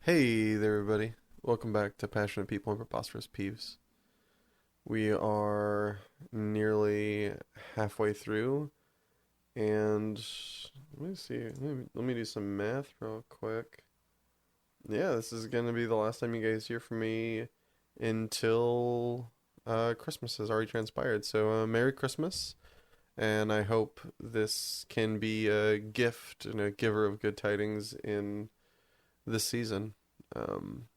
Hey there, everybody. Welcome back to Passionate People and Preposterous Peeves. We are nearly halfway through, and let me see. Let me do some math real quick. Yeah, this is going to be the last time you guys hear from me until Christmas has already transpired. So, Merry Christmas, and I hope this can be a gift and a giver of good tidings in this season. Um,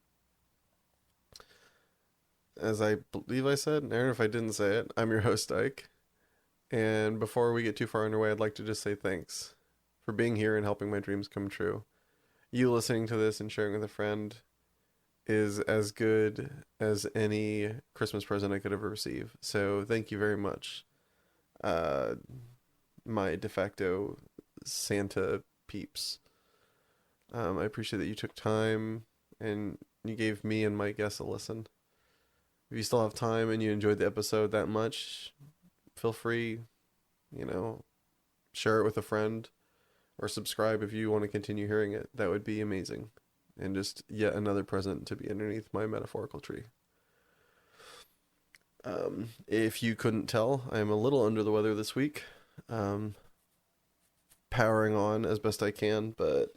as I believe I said, Aaron, if I didn't say it, I'm your host, Ike. And before we get too far underway, I'd like to just say thanks for being here and helping my dreams come true. You listening to this and sharing with a friend is as good as any Christmas present I could ever receive. So thank you very much, uh, my de facto Santa peeps. I appreciate that you took time and you gave me and my guests a listen. If you still have time and you enjoyed the episode that much, feel free, you know, share it with a friend or subscribe if you want to continue hearing it. That would be amazing. And just yet another present to be underneath my metaphorical tree. If you couldn't tell, I am a little under the weather this week. Um, Powering on as best I can, but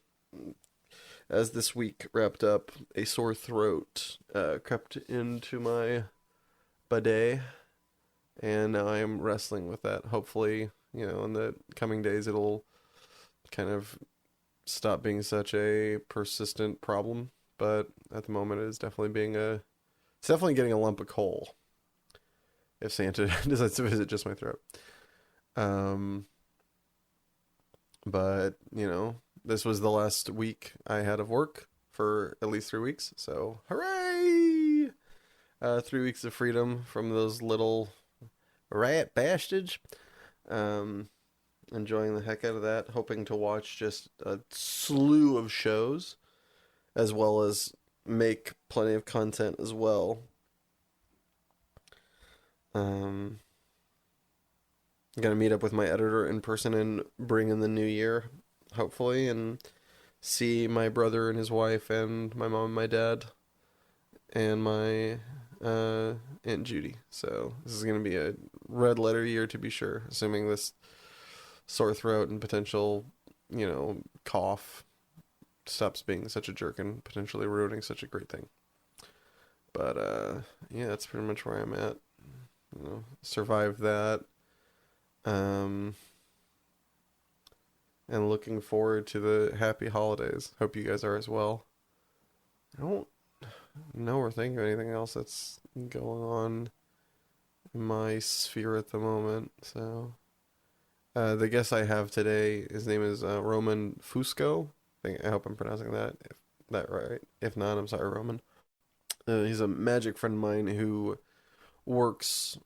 as this week wrapped up, a sore throat crept into my bidet, and now I am wrestling with that. Hopefully, in the coming days, it'll kind of stop being such a persistent problem. But at the moment, it's definitely getting a lump of coal if Santa decides to visit just my throat. Um, but this was the last week I had of work for at least 3 weeks. So hooray! 3 weeks of freedom from those little rat bastards. Enjoying the heck out of that. Hoping to watch just a slew of shows, as well as make plenty of content as well. I'm gonna meet up with my editor in person and bring in the new year, hopefully, and see my brother and his wife and my mom and my dad and my Aunt Judy. So this is gonna be a red letter year to be sure, assuming this sore throat and potential, cough stops being such a jerk and potentially ruining such a great thing. But yeah, that's pretty much where I'm at. Survived that. And looking forward to the happy holidays. Hope you guys are as well. I don't know or think of anything else that's going on in my sphere at the moment. So, the guest I have today, his name is Roman Fusco. I hope I'm pronouncing that right. If not, I'm sorry, Roman. He's a magic friend of mine who worked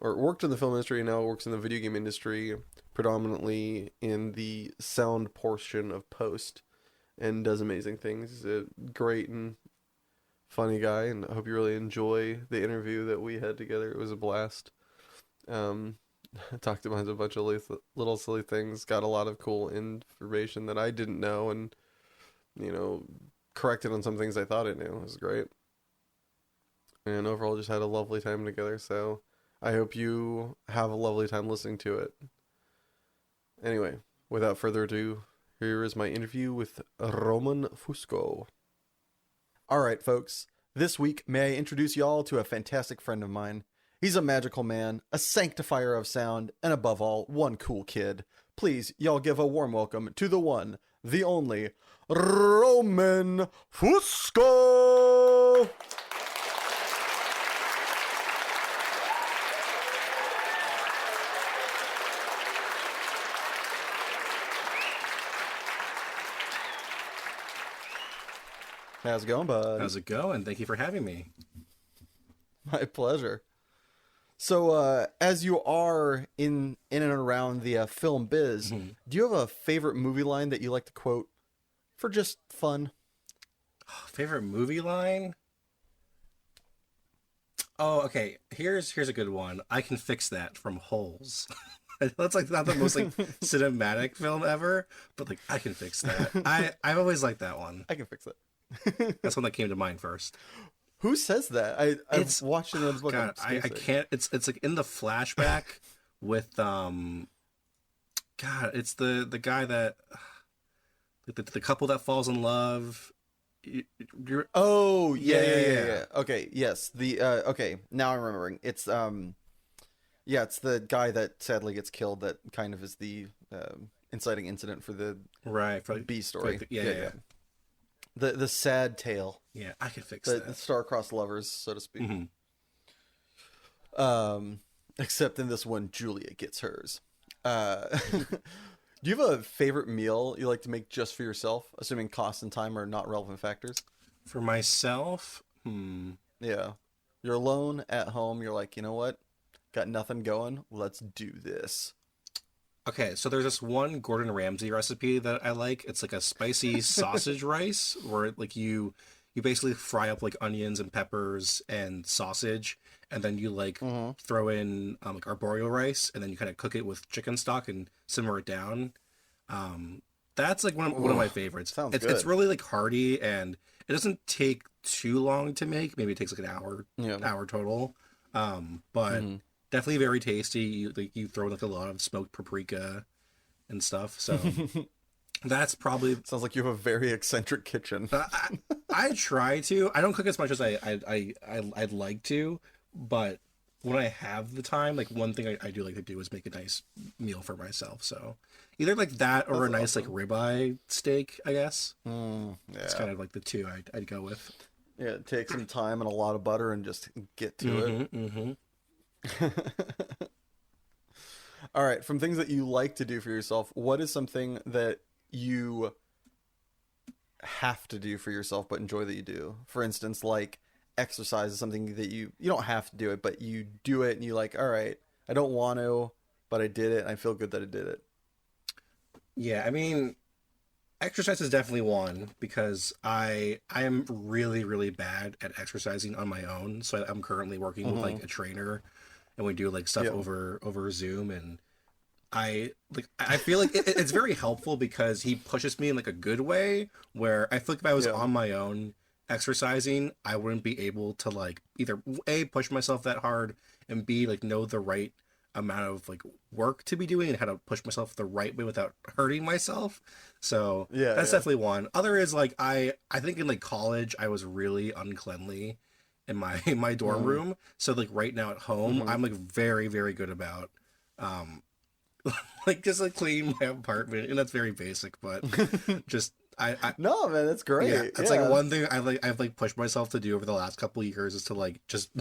in the film industry and now works in the video game industry, predominantly in the sound portion of post, and does amazing things. He's a great and funny guy, and I hope you really enjoy the interview that we had together. It was a blast. Talked about a bunch of little silly things, got a lot of cool information that I didn't know, and corrected on some things I thought I knew. It was great. And overall just had a lovely time together, so I hope you have a lovely time listening to it. Anyway, without further ado, here is my interview with Roman Fusco. Alright folks, this week may I introduce y'all to a fantastic friend of mine. He's a magical man, a sanctifier of sound, and above all, one cool kid. Please, y'all give a warm welcome to the one, the only, Roman Fusco! How's it going, bud? How's it going? Thank you for having me. My pleasure. So, as you are in and around the film biz, do you have a favorite movie line that you like to quote for just fun? Favorite movie line? Oh, okay. Here's a good one. I Can Fix That from Holes. That's like not the most like cinematic film ever, but like I Can Fix That. I've always liked that one. I can fix it. That's one that came to mind first. Who says that? I've It's watched another book. God, I can't. It's like in the flashback with God, it's the guy that the couple that falls in love. Oh, Yeah. yeah. Okay, yes. The okay, now I'm remembering. It's yeah, it's the guy that sadly gets killed that kind of is the inciting incident for the Right, B for story. like yeah. The sad tale. Yeah, I could fix The that. star-crossed lovers, so to speak. Hmm. Except in this one, Julia gets hers. Do you have a favorite meal you like to make just for yourself, assuming cost and time are not relevant factors? For myself, Yeah. You're alone at home. You're like, you know what? Got nothing going. Let's do this. Okay, so there's this one Gordon Ramsay recipe that I like. It's like a spicy sausage rice where like you basically fry up like onions and peppers and sausage, and then you like Mm-hmm. throw in like arborio rice, and then you kind of cook it with chicken stock and simmer it down. That's like one of Ooh, my favorites. sounds It's good. really like hearty, and it doesn't take too long to make. Maybe it takes like Yeah. hour total. But Mm-hmm. definitely very tasty. You throw like a lot of smoked paprika and stuff. So that's probably Sounds like you have a very eccentric kitchen. I try to. I don't cook as much as I'd like to, but when I have the time, like one thing I do like to do is make a nice meal for myself. So either like that or That's a nice like awesome. ribeye steak, I guess. It's Yeah. kind of like the two I'd go with. Yeah, take some time and a lot of butter and just get to it. Mm-hmm. All right, from things that you like to do for yourself, what is something that you have to do for yourself but enjoy that you do? For instance, like exercise is something that you don't have to do it, but you do it and you like, all right, I don't want to, but I did it and I feel good that I did it. Yeah, I mean, exercise is definitely one because I am really bad at exercising on my own. So I'm currently working with Mm-hmm. like a trainer, and we do like stuff Yeah. over Zoom, and I feel like it's very helpful because he pushes me in like a good way where I feel like if I was Yeah. on my own exercising, I wouldn't be able to like either A, push myself that hard, and B, like know the right amount of like work to be doing and how to push myself the right way without hurting myself. So Yeah, that's yeah. definitely one. Other is like I think in like college I was really uncleanly in my in my dorm Mm-hmm. room. So like right now at home Mm-hmm. I'm like very good about um like just like clean my apartment, and that's very basic, but just I No, man, that's yeah, great. it's like Yeah. one thing I've like pushed myself to do over the last couple of years is to like just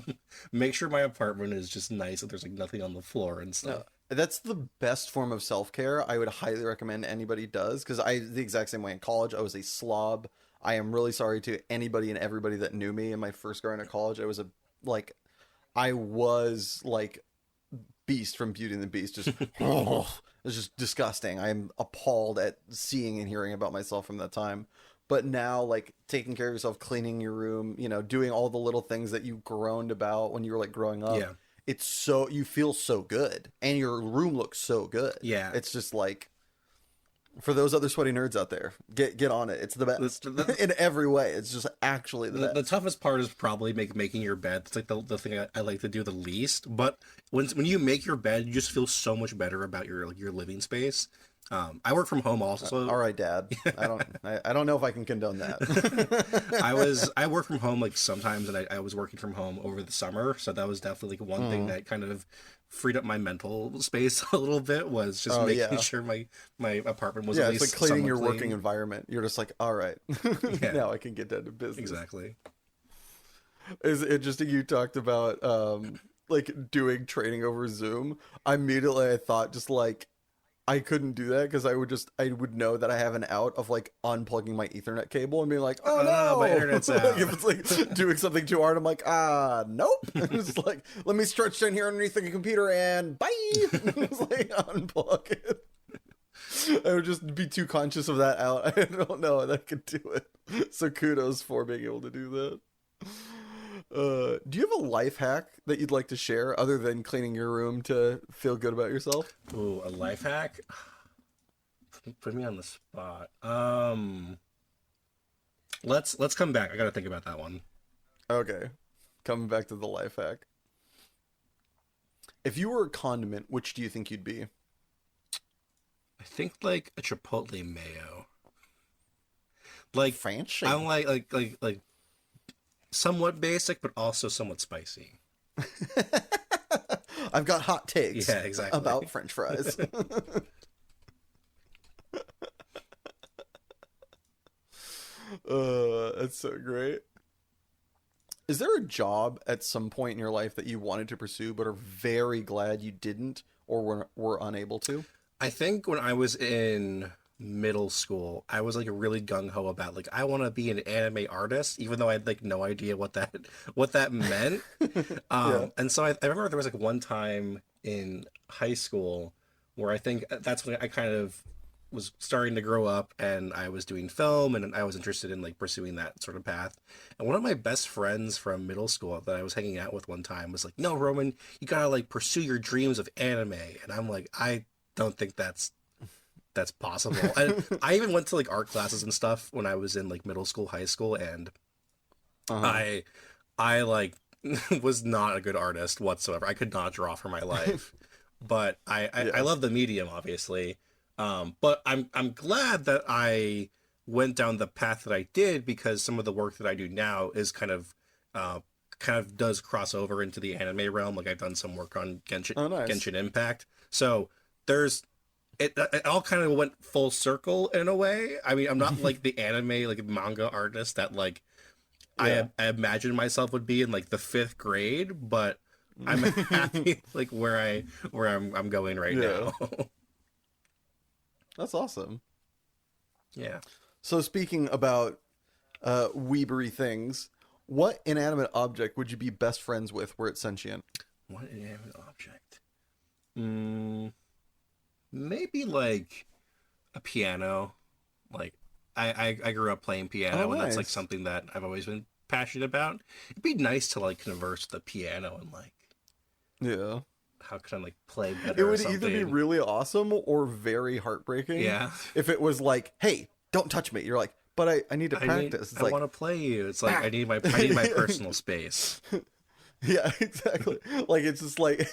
make sure my apartment is just nice and there's like nothing on the floor and No, stuff. that's the best form of self-care. I would highly recommend anybody does because I the exact same way in college. I was a slob. I am really sorry to anybody and everybody that knew me in my first year into college. Like I was like Beast from Beauty and the Beast. Just oh, it was just disgusting. I'm appalled at seeing and hearing about myself from that time. But now, like taking care of yourself, cleaning your room, doing all the little things that you groaned about when you were like growing up, Yeah. it's so you feel so good, and your room looks so good. Yeah. It's just like for those other sweaty nerds out there, get on it. It's the That's best in every way. It's just actually the the best. toughest part is probably making your bed. It's like the thing I like to do the least. But when you make your bed, you just feel so much better about your like your living space. I work from home also, All so right, Dad. I don't know if I can condone that. I work from home like sometimes, and I was working from home over the summer, so that was definitely like one thing Mm. that kind of freed up my mental space a little bit, was just Oh making yeah. sure my apartment was Yeah, at it's like least cleaning somewhat your working clean. environment. You're just like, all right, Yeah, now I can get down to business. exactly. It's interesting you talked about like doing training over Zoom. I thought just like I couldn't do that because I would know that I have an out of like unplugging my Ethernet cable and being like, oh My no. internet's Like out. if it's like doing something too hard, I'm like, nope. It's like let me stretch down here underneath the computer and bye. It's like unplug it. I would just be too conscious of that out. I don't know that I could do it. So kudos for being able to do that. Do you have a life hack that you'd like to share other than cleaning your room to feel good about yourself? Ooh, a life hack. Put me on the spot. Let's come back. I gotta think about that one. Okay, coming back to the life hack. If you were a condiment, which do you think you'd be? I think like a chipotle mayo. Like I'm Fancy. like somewhat basic, but also somewhat spicy. I've got hot takes Yeah, exactly. about French fries. That's so great. Is there a job at some point in your life that you wanted to pursue but are very glad you didn't or were unable to? I think when I was in middle school, I was like really gung ho about like I want to be an anime artist, even though I had like no idea what that meant. Yeah. And so I remember there was like one time in high school where I think that's when I kind of was starting to grow up and I was doing film and I was interested in like pursuing that sort of path. And one of my best friends from middle school that I was hanging out with one time was like, "No, Roman, you gotta like pursue your dreams of anime." And I'm like, I don't think that's possible. And I even went to like art classes and stuff when I was in like middle school, high school, and Uh-huh. I I like was not a good artist whatsoever. I could not draw for my life. But I Yeah. love the medium, obviously. But I'm glad that I went down the path that I did because some of the work that I do now is uh kind of does cross over into the anime realm. Like I've done some work on Oh, nice. Genshin Impact. So there's it all kind of went full circle in a way. I mean, I'm not like the anime like manga artist that like Yeah. I imagine myself would be in like the fifth grade, but I'm happy like where I'm going right Yeah. now. That's awesome. Yeah. So speaking about weebery things, what inanimate object would you be best friends with were it sentient? What inanimate object? Mm, maybe like a piano. Like I grew up playing Oh, piano, and that's like nice. something that I've always been passionate about. It'd be nice to like converse with the piano and like Yeah. how can I like play It better or would either be something. really awesome or very heartbreaking Yeah. if it was like, hey, don't touch me. You're like, but I need to practice. It's I like, want to play you. It's like ah. I need my personal space. Yeah, exactly. Like it's just like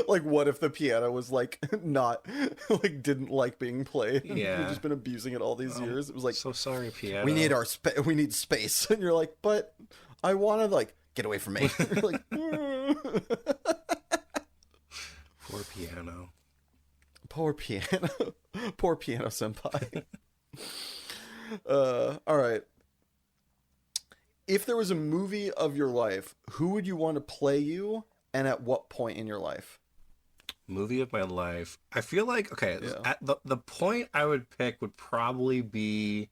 like what if the piano was like not like didn't like being played and you've Yeah. just been abusing it all these years. It was like So sorry, we need piano. our we need space and you're like, but I want to like get away from me. You're like Poor piano. poor piano. Poor piano senpai. All right. If there was a movie of your life, who would you want to play you and at what point in your life? Movie of my life. I feel like okay, Yeah. at the point I would pick would probably be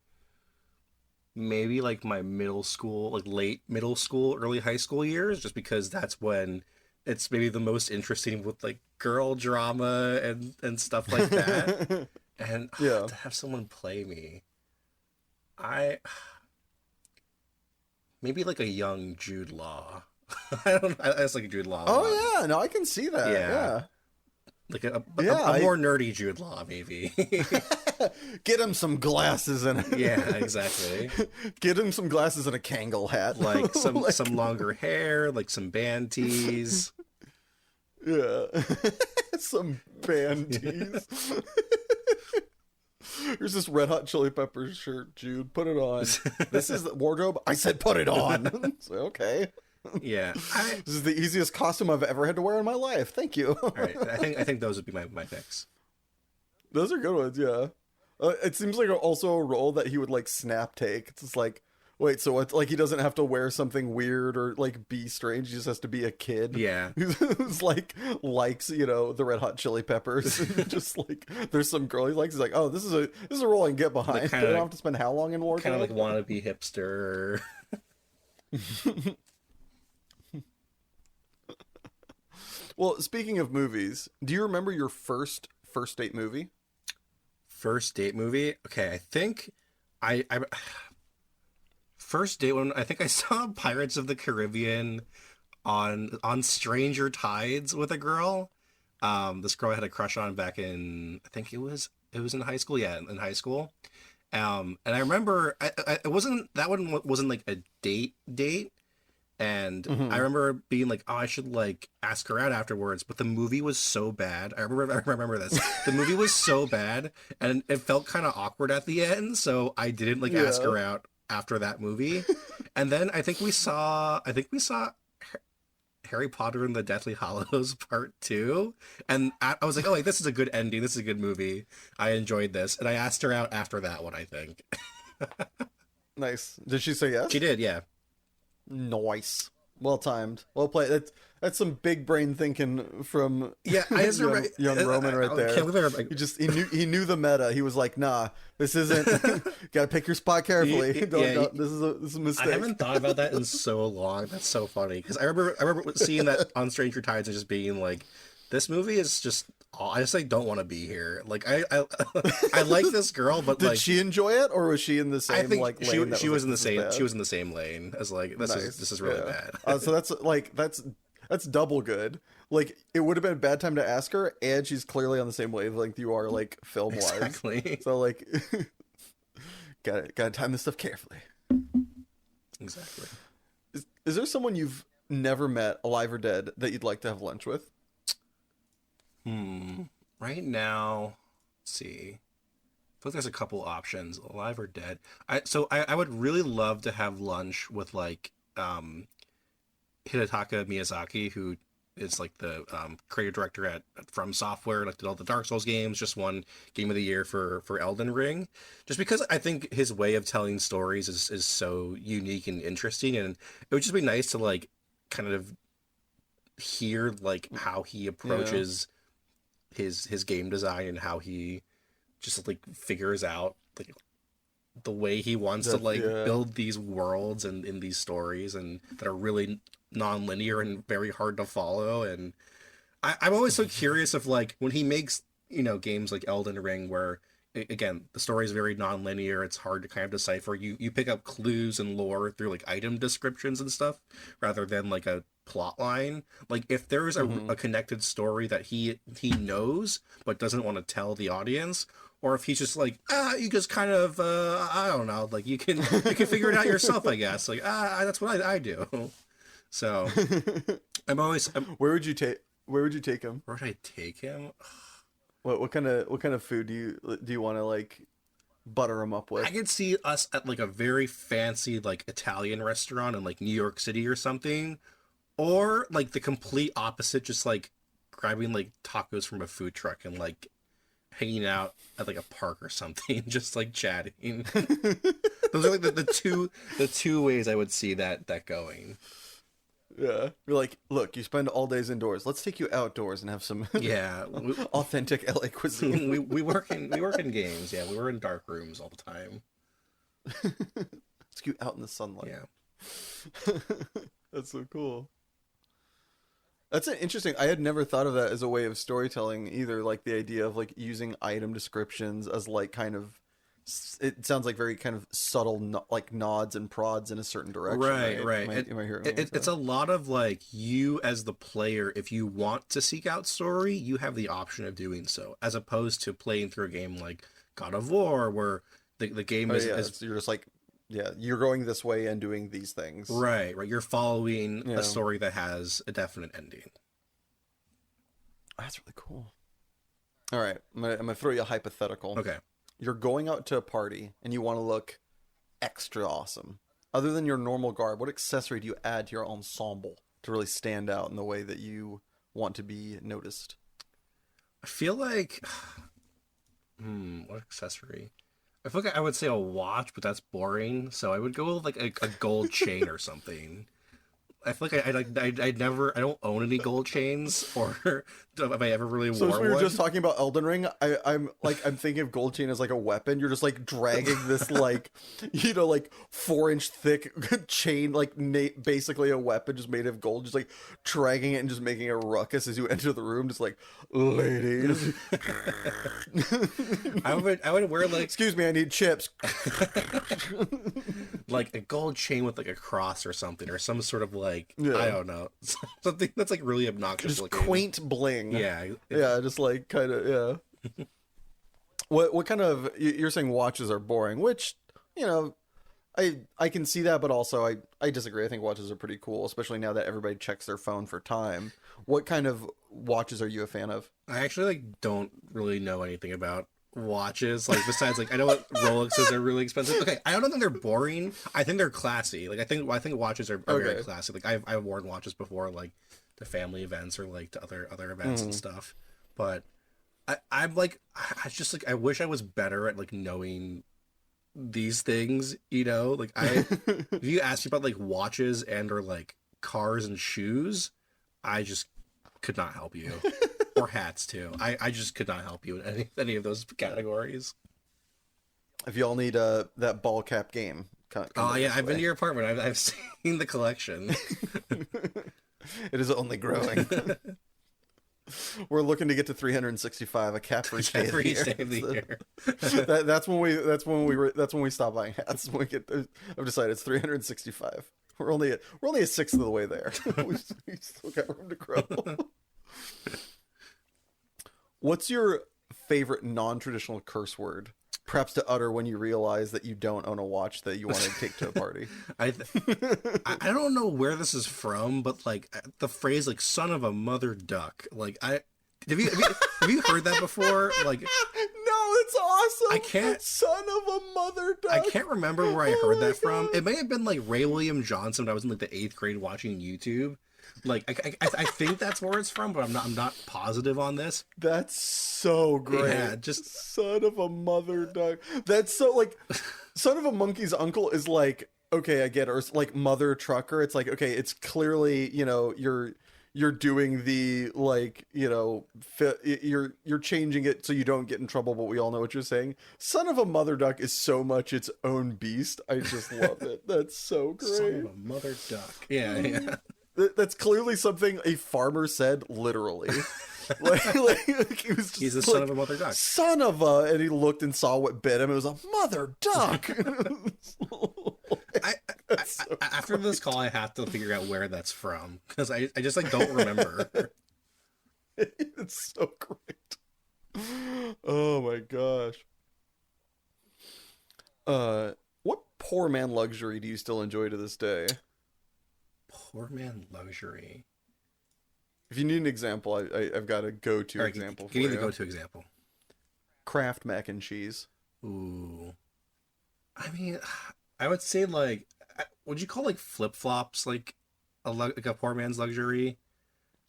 maybe like my middle school, like late middle school, early high school years, just because that's when it's maybe the most interesting with like girl drama and stuff like that. And Yeah. to have someone play me, I maybe like a young Jude Law. I don't. I just like Jude Law a lot. Oh yeah, no, I can see that. Yeah, Yeah. like Yeah, a more nerdy Jude Law, maybe. get him some glasses and Yeah, exactly. get him some glasses and a Kangol hat. Like Like, some longer hair, like some band tees. yeah. Some band tees. Here's this Red Hot Chili Peppers shirt, Jude. Put it on. This is the wardrobe. I said put it on. So, okay. Yeah. I This is the easiest costume I've ever had to wear in my life. Thank you. all right. I think those would be my picks. Those are good ones, yeah. It seems like also a role that he would like snap take. It's just like, wait, so it's like he doesn't have to wear something weird or like be strange. He just has to be a kid Yeah. who's like likes the Red Hot Chili Peppers. Just like there's some girl he likes. He's like, oh, this is a role I can get behind. Like I kind don't of have to spend how long in kind of wardrobe? like wannabe hipster. Well, speaking of movies, do you remember your first date movie? First date movie. Okay, I think I first date when I think I saw Pirates of the Caribbean on Stranger Tides with a girl. This girl I had a crush on back in I think it was in high school. Yeah, in high school. And I remember it wasn't that one wasn't like a date, and I Hmm. remember being like, oh, I should like ask her out afterwards. But the movie was so bad. I remember this. The movie was so bad, and it felt kind of awkward at the end. So I didn't like ask Yeah. her out after that movie. And then I think we saw Harry Potter and the Deathly Hallows Part Two, and I was like, oh, like this is a good ending. This is a good movie. I enjoyed this, and I asked her out after that one. I think Nice. Did she say she yes? did. Yeah. Nice. Well timed. Well played. That's some big brain thinking from Yeah, I just remember. young Roman right I there. can't believe I, like, He knew the meta. He was like, nah, this isn't. Gotta pick your spot carefully. Yeah, This is a I mistake. haven't thought about that in so long. That's so funny because I remember seeing that on Stranger Tides and just being like, this movie is just. I just like don't want to be here. Like I like this girl, but Did like she enjoy it, or was she in the I same think like she lane? That she was like, in the this is same bad? she was in the same lane as like this Nice. is really Yeah. bad. So that's double good. Like it would have been a bad time to ask her, and she's clearly on the same wavelength you are, like film wise. Exactly. So like, gotta time this stuff carefully. Exactly. Is there someone you've never met, alive or dead, that you'd like to have lunch with? Right now, let's see. I feel like there's a couple options, alive or dead. I would really love to have lunch with like Hidetaka Miyazaki, who is like the creative director at From Software, like did all the Dark Souls games, just won Game of the Year for Elden Ring. Just because I think his way of telling stories is so unique and interesting, and it would just be nice to like kind of hear like how he Yeah. approaches his game design and how he just like figures out like the way he wants to That like yeah. build these worlds and in these stories and that are really non-linear and very hard to follow. And I'm always so curious of like when he makes games like Elden Ring where again the story is very non-linear, it's hard to kind of decipher. You pick up clues and lore through like item descriptions and stuff rather than like a plot line. Like if there's Hmm. a connected story that he knows but doesn't want to tell the audience, or if he's just like you just kind of I don't know, like you can figure it out yourself, I guess, like that's what I do. So I'm Where would you take him? where would I take him? What kind of food do you want to like butter him up I with? could see us at like a very fancy like Italian restaurant in like New York City or something, or like the complete opposite, just like grabbing like tacos from a food truck and like hanging out at like a park or something, just like chatting. Those are like the two ways I would see that going. Yeah. You're like, look, you spend all days indoors. Let's take you outdoors and have some Yeah, authentic LA cuisine. we work in games. Yeah, we were in dark rooms all the time. Let's get you out in the sunlight. Yeah. That's so cool. That's an interesting. I had never thought of that as a way of storytelling either. Like the idea of like using item descriptions as like kind of. It sounds like very kind of subtle, like nods and prods in a certain direction. Right, Right? right. Am I hearing It's a lot of like you as the player, if you want to seek out story, you have the option of doing so, as opposed to playing through a game like God of War, where the game Oh is, yeah, is so you're just like, yeah, you're going this way and doing these things. right, right. You're following a Yeah, story that has a definite ending. that's really cool. All right, I'm gonna throw you a hypothetical. Okay. You're going out to a party and you want to look extra awesome. Other than your normal garb, what accessory do you add to your ensemble to really stand out in the way that you want to be noticed? I feel like, what accessory? I feel like I would say a watch, but that's boring. So I would go with like a gold chain or something. I feel like I don't own any gold chains, or have I ever really So as wore we were one? just talking about Elden Ring, I'm thinking of gold chain as like a weapon. You're just like dragging this like like 4-inch thick chain, like basically a weapon just made of gold, just like dragging it and just making a ruckus as you enter the room, just like ladies. I would wear like Excuse me, I need chips. like a gold chain with like a cross or something, or some sort of like I Yeah. don't know, something that's like really obnoxious Just looking. quaint bling. Yeah, Yeah, just like kind of yeah. What kind of you're saying watches are boring, which you know I can see that, but also I disagree. I think watches are pretty cool, especially now that everybody checks their phone for time. What kind of watches are you a fan of? I actually like don't really know anything about watches. Like besides like I know what Rolexes are really expensive. Okay, I don't think they're boring. I think they're classy. Like I think watches are very Okay. classy. Like I've worn watches before, like to family events or like to other events and stuff. But I'm like I just like I wish I was better at like knowing these things. Like if you ask me about like watches and or like cars and shoes, I just could not help you. Or hats too. I just could not help you in any of those categories. If y'all need that ball cap game, come Oh yeah, this I've been way. to your apartment. I've seen the collection. It is only growing. We're looking to get to 365, a cap for each day of For the each year. day of the year. That's when we stop buying hats. I've decided it's 365. We're only a sixth of the way there. we still got room to grow. What's your favorite non-traditional curse word? Perhaps to utter when you realize that you don't own a watch that you want to take to a party. I don't know where this is from, but like the phrase like "son of a mother duck." Like have you heard that before? Like No, it's awesome. I can't. Son of a mother duck. I can't remember where I heard my that from. God. It may have been like Ray William Johnson when I was in like the 8th grade watching YouTube. Like I think that's where it's from, but I'm not positive on this. That's so great. Yeah, just son of a mother duck. That's so like son of a monkey's uncle is like okay, I get it. Or it's like mother trucker. It's like okay, it's clearly you're doing the like you're changing it so you don't get in trouble, but we all know what you're saying. Son of a mother duck is so much its own beast. I just love it. That's so great. son of a mother duck. Yeah, yeah. That's clearly something a farmer said literally. like he was just He's the son of a mother duck. son of a, and he looked and saw what bit him. It was a mother duck. After this call, I have to figure out where that's from because I just like don't remember. It's so great. Oh my gosh. What poor man luxury do you still enjoy to this day? Poor man luxury. If you need an example, I've got a go-to All right, example for give me you. the go-to example. Kraft mac and cheese. Ooh, I mean, I would say like, would you call like flip-flops like like a poor man's luxury?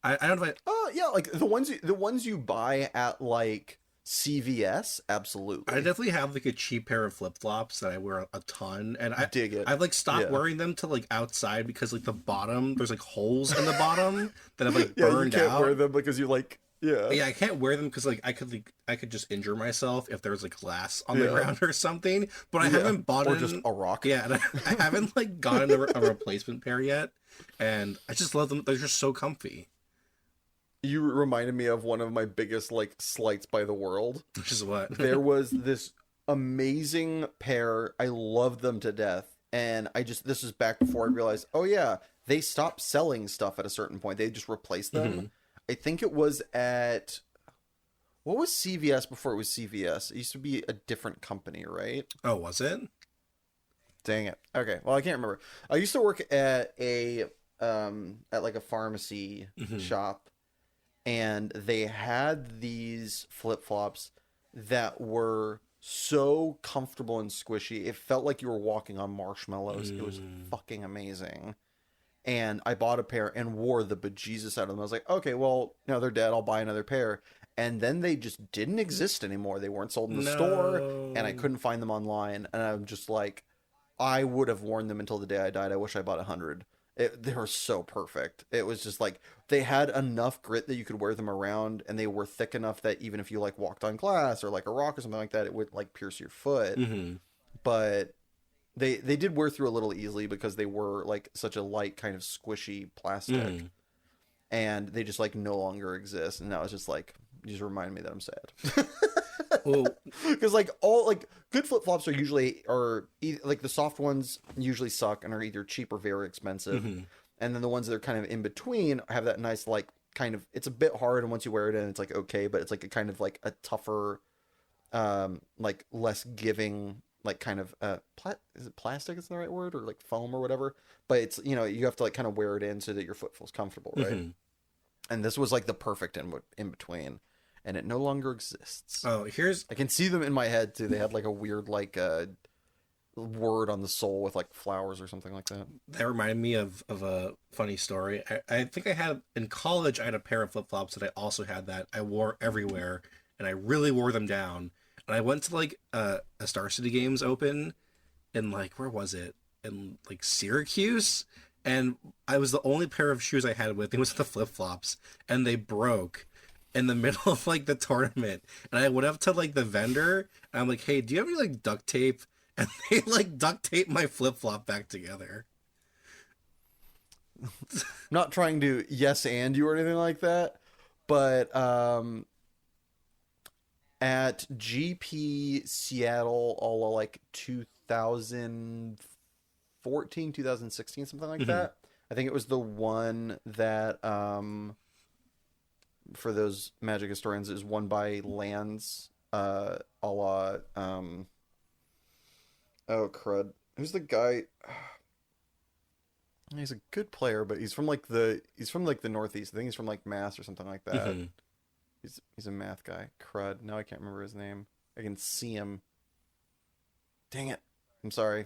I don't know if Yeah, like the ones you buy at like CVS, absolutely. I definitely have like a cheap pair of flip-flops that I wear a ton, and I dig it. I've like stopped Yeah. wearing them to like outside because like the bottom there's like holes in the bottom that have like Yeah, you burned can't out. wear them because you like Yeah, I can't wear them because like I could just injure myself if there's like glass on the ground or something. But I haven't bought or just a rock. Yeah, and I haven't like gotten a replacement pair yet, and I just love them. They're just so comfy. You reminded me of one of my biggest like slights by the world. Which is what There was this amazing pair. I loved them to death. And this was back before I realized, oh yeah, they stopped selling stuff at a certain point. They just replaced them. Mhm. I think it was at what was CVS before it was CVS? It used to be a different company, right? Oh, was it? Dang it. Okay. Well, I can't remember. I used to work at at like a pharmacy shop, and they had these flip-flops that were so comfortable and squishy. It felt like you were walking on marshmallows. It was fucking amazing. And I bought a pair and wore the bejesus out of them. I was like, okay, well, they're dead. I'll buy another pair. And then they just didn't exist anymore. They weren't sold in the store, and I couldn't find them online. And I'm just like, I would have worn them until the day I died. I wish I bought 100. They were so perfect. It was just like they had enough grit that you could wear them around, and they were thick enough that even if you like walked on glass or like a rock or something like that, it would like pierce your foot. But they did wear through a little easily because they were like such a light kind of squishy plastic, and they just like no longer exist. And that was just like, you just remind me that I'm sad. Oh, Because like all like good flip flops are like the soft ones usually suck and are either cheap or very expensive, and then the ones that are kind of in between have that nice like kind of, it's a bit hard, and once you wear it in, it's like okay, but it's like a kind of like a tougher like less giving, like kind of is it plastic is the right word, or like foam or whatever, but it's, you have to like kind of wear it in so that your foot feels comfortable, right? Mm-hmm. And this was like the perfect in between, and it no longer exists. Oh, here's I can see them in my head too. They had like a weird like word on the sole with like flowers or something like that. that reminded me of a funny story. I think I had in college. I had a pair of flip flops that I also had that I wore everywhere, and I really wore them down. And I went to like a Star City Games Open in like where was it? In like Syracuse, and I was the only pair of shoes I had with. It was the flip flops, and they broke in the middle of like the tournament. And I went up to like the vendor, and I'm like, "Hey, do you have any like duct tape?" And they like duct taped my flip flop back together. Not trying to yes and you or anything like that, but at GP Seattle, all like 2014, 2016, something like that. I think it was the one that for those Magic historians is won by Lands, a la oh crud, who's the guy? He's a good player, but he's from like the Northeast. I think he's from like Mass or something like that. Mm-hmm. He's a math guy. Crud. Now I can't remember his name. I can see him. Dang it. I'm sorry.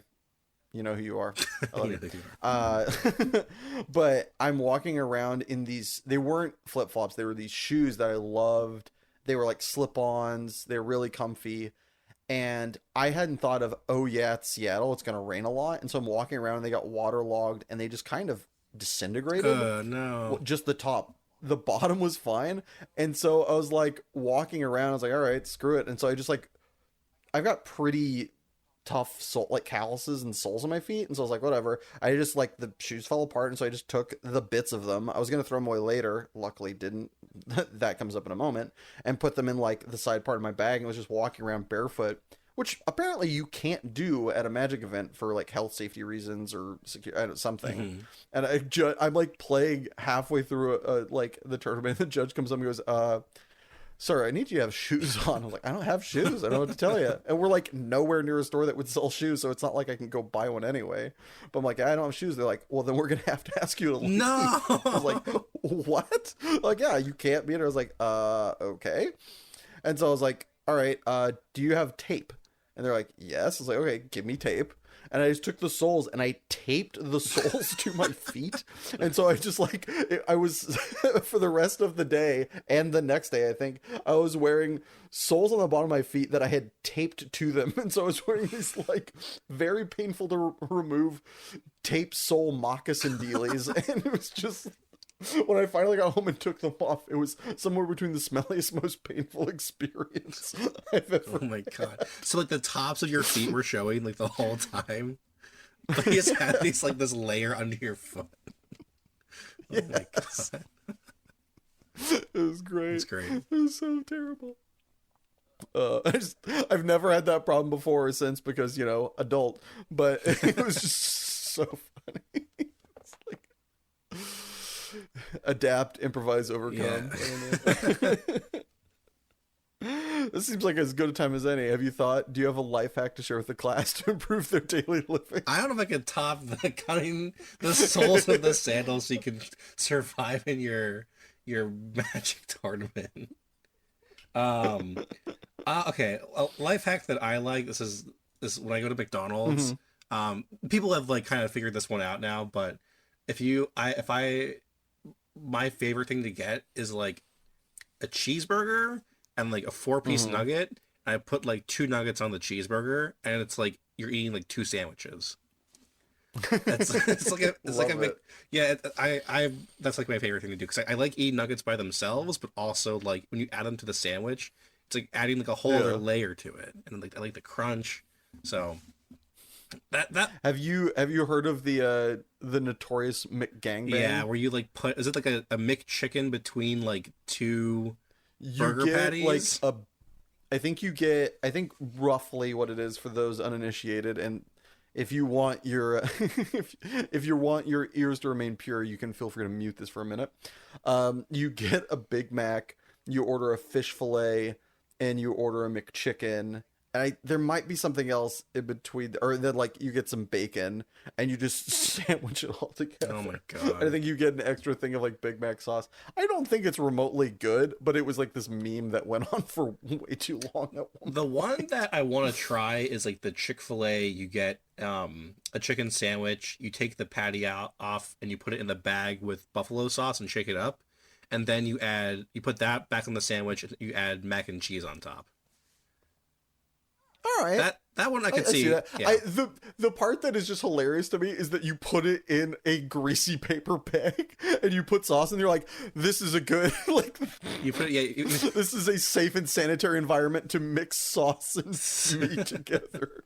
You know who you are. I love you. But I'm walking around in these. They weren't flip flops. They were these shoes that I loved. They were like slip-ons. They're really comfy. And I hadn't thought of, oh yeah, it's Seattle, it's gonna rain a lot. And so I'm walking around and they got waterlogged and they just kind of disintegrated. No. Just the top. The bottom was fine. And so I was like walking around, I was like, all right, screw it. And so I just like, I've got pretty tough sole, like calluses and soles on my feet. And so I was like, whatever. I just like the shoes fell apart. And so I just took the bits of them. I was going to throw them away later. Luckily didn't. That comes up in a moment. And put them in like the side part of my bag and was just walking around barefoot, which apparently you can't do at a Magic event for like health safety reasons or something. And I'm like playing halfway through like the tournament. And the judge comes up and goes, sir, I need you to have shoes on. I'm like, I don't have shoes. I don't know what to tell you. And we're like nowhere near a store that would sell shoes, so it's not like I can go buy one anyway. But I'm like, I don't have shoes. They're like, well, then we're going to have to ask you to leave. No! I was like, what? Like, yeah, you can't be in. I was like, okay. And so I was like, all right, do you have tape? And they're like, yes. I was like, okay, give me tape. And I just took the soles and I taped the soles to my feet. And so I just like, I was, for the rest of the day and the next day, I think, I was wearing soles on the bottom of my feet that I had taped to them. And so I was wearing these like very painful to remove tape sole moccasin dealies. And it was just, when I finally got home and took them off, it was somewhere between the smelliest, most painful experience I've ever Oh my god! So like the tops of your feet were showing like the whole time. Like you just had these like this layer under your foot. Oh my god! It was great. It's great. It was so terrible. I've never had that problem before or since because, adult, but it was just so funny. It's like adapt, improvise, overcome. Yeah. This seems like as good a time as any. Do you have a life hack to share with the class to improve their daily living? I don't know if I could top the cutting the soles of the sandals so you can survive in your Magic tournament. Okay, a life hack that I like. This is when I go to McDonald's. People have like kind of figured this one out now, but my favorite thing to get is like a cheeseburger and like a 4-piece nugget. And I put like 2 nuggets on the cheeseburger, and it's like you're eating like 2 sandwiches. It's like I that's like my favorite thing to do because I like eating nuggets by themselves, but also like when you add them to the sandwich, it's like adding like a whole other layer to it, and like I like the crunch. So that have you heard of the notorious McGangbang? Yeah, where you like put, is it like a McChicken between like 2 burger patties? Like I think roughly what it is for those uninitiated, and if you want your if you want your ears to remain pure, you can feel free to mute this for a minute. You get a Big Mac, you order a fish fillet, and you order a McChicken. And there might be something else in between, or then like you get some bacon and you just sandwich it all together. Oh my god! And I think you get an extra thing of like Big Mac sauce. I don't think it's remotely good, but it was like this meme that went on for way too long. The one that I want to try is like the Chick-fil-A. You get a chicken sandwich. You take the patty off and you put it in the bag with buffalo sauce and shake it up, and then you put that back on the sandwich and you add mac and cheese on top. All right. That one I could see. That. Yeah. The part that is just hilarious to me is that you put it in a greasy paper bag and you put sauce and you're like, this is a good like You put it, yeah. This is a safe and sanitary environment to mix sauce and meat together.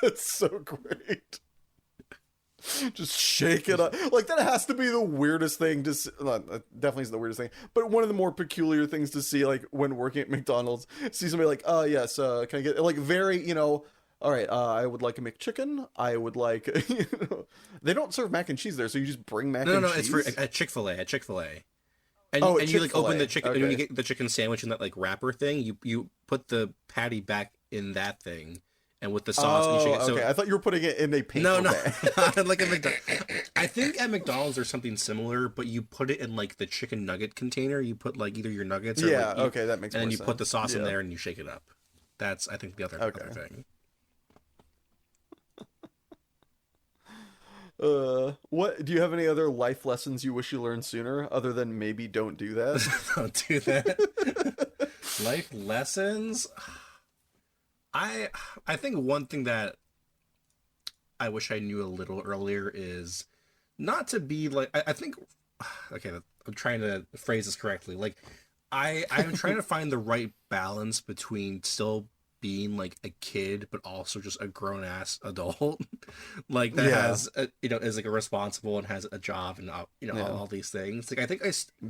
That's so great. Just shake it up. Like, that has to be the weirdest thing to see. Definitely is the weirdest thing, but one of the more peculiar things to see, like, when working at McDonald's, see somebody like, yes, can I get, like, very, all right, I would like a McChicken. I would like, they don't serve mac and cheese there, so you just bring mac and cheese? No, it's for at Chick-fil-A, And, oh, and you like open the chicken, okay. and when you get the chicken sandwich in that like wrapper thing, you put the patty back in that thing, and with the sauce, and you shake it. So, okay. I thought you were putting it in a paper bag. Not like a McDonald's. I think at McDonald's there's something similar, but you put it in like the chicken nugget container. You put like either your nuggets, or yeah, like okay, that makes and more then you sense. put the sauce in there and you shake it up. That's I think the other thing. What do you have any other life lessons you wish you learned sooner, other than maybe don't do that? Don't do that. Life lessons. I think one thing that I wish I knew a little earlier is not to be like I think okay, I'm trying to phrase this correctly. Like I'm trying to find the right balance between still being like a kid but also just a grown ass adult like that has is like a responsible and has a job and all these things. Like I think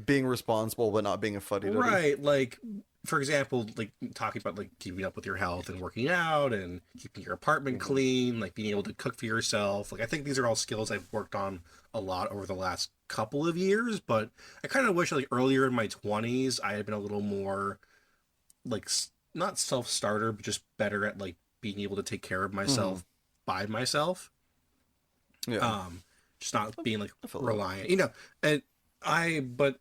being responsible but not being a fuddy-duddy. Right, like for example, like talking about like keeping up with your health and working out and keeping your apartment clean, like being able to cook for yourself. Like I think these are all skills I've worked on a lot over the last couple of years, but I kind of wish like earlier in my 20s I had been a little more like not self-starter, but just better at like being able to take care of myself by myself. Yeah. Just not being like reliant, but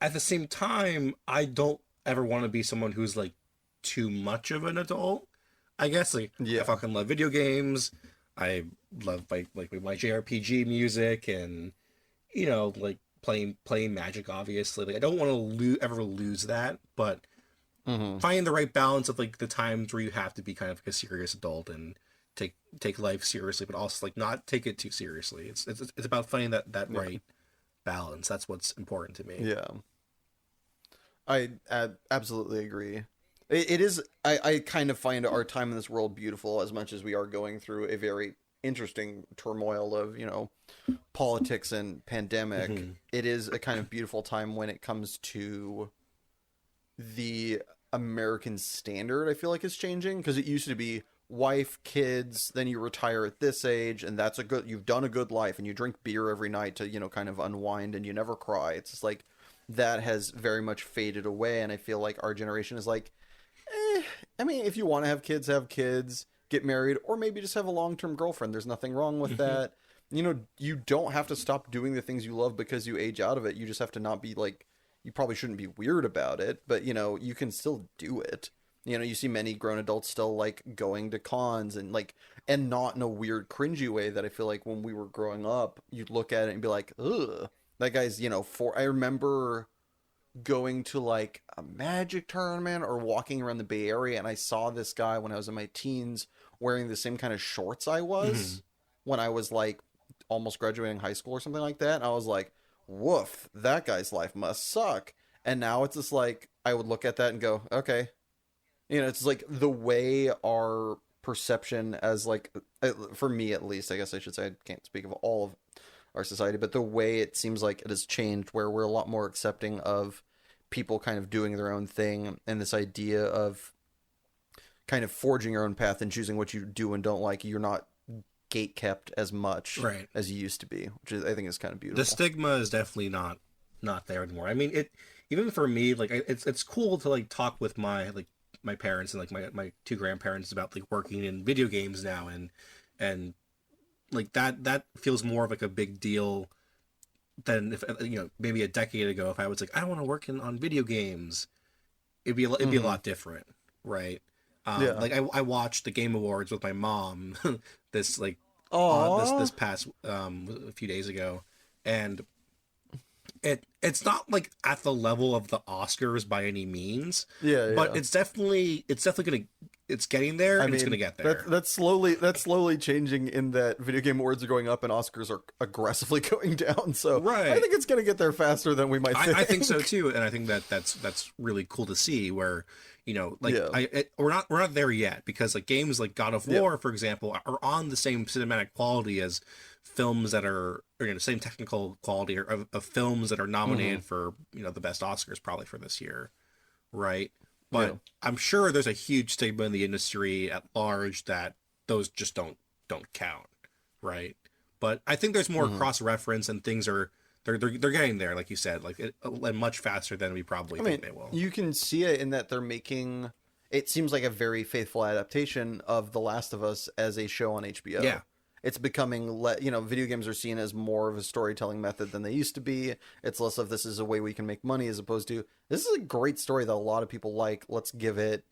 at the same time, I don't ever want to be someone who's like too much of an adult. I guess like I fucking love video games. I love my JRPG music and like playing Magic. Obviously, like I don't want to ever lose that, but finding the right balance of like the times where you have to be kind of like a serious adult and take life seriously, but also like not take it too seriously. It's about finding that right balance. That's what's important to me. Yeah. I absolutely agree. It is. I kind of find our time in this world beautiful, as much as we are going through a very interesting turmoil of politics and pandemic. It is a kind of beautiful time when it comes to the American standard. I feel like is changing, because it used to be wife, kids, then you retire at this age, and that's you've done a good life, and you drink beer every night to kind of unwind, and you never cry. It's just like that has very much faded away, and I feel like our generation is like, I mean, if you want to have kids, get married, or maybe just have a long-term girlfriend. There's nothing wrong with that. You don't have to stop doing the things you love because you age out of it. You just have to not be like, you probably shouldn't be weird about it, but you can still do it. You see many grown adults still like going to cons and not in a weird cringy way that I feel like when we were growing up, you'd look at it and be like, ugh, that guy's, I remember going to like a Magic tournament or walking around the Bay Area, and I saw this guy when I was in my teens wearing the same kind of shorts I was when I was like almost graduating high school or something like that. And I was like, woof, that guy's life must suck. And now it's just like, I would look at that and go, okay. It's like the way our perception as like, for me at least, I guess I should say, I can't speak of all of our society, but the way it seems like it has changed, where we're a lot more accepting of people kind of doing their own thing, and this idea of kind of forging your own path and choosing what you do and don't like. You're not gate-kept as much as you used to be, which I think is kind of beautiful. The stigma is definitely not there anymore. I mean, even for me, like it's cool to like talk with my parents and like my two grandparents about like working in video games now, and like that feels more of like a big deal than if maybe a decade ago if I was like I want to work on video games, it'd be a lot different, right? Yeah. Like I watched the Game Awards with my mom this like Oh. this past a few days ago, and it's not like at the level of the Oscars by any means, Yeah. but Yeah. it's definitely gonna it's getting there, I and it's gonna mean, get there. that's slowly changing in that video game awards are going up and Oscars are aggressively going down. So I Right. think it's gonna get there faster than we might think. I think so too, and I think that's really cool to see. Where like Yeah. we're not there yet because like games like God of Yeah. War, for example, are on the same cinematic quality as films that are or, same technical quality of films that are nominated for the best Oscars probably for this year, right? But Yeah. I'm sure there's a huge stigma in the industry at large that those just don't count, right? But I think there's more cross reference and things are they're getting there, like you said, like and much faster than we probably I think mean, they will. you can see it in that they're making it seems like a very faithful adaptation of The Last of Us as a show on HBO. Yeah. It's becoming, video games are seen as more of a storytelling method than they used to be. It's less of this is a way we can make money as opposed to this is a great story that a lot of people like. Let's give it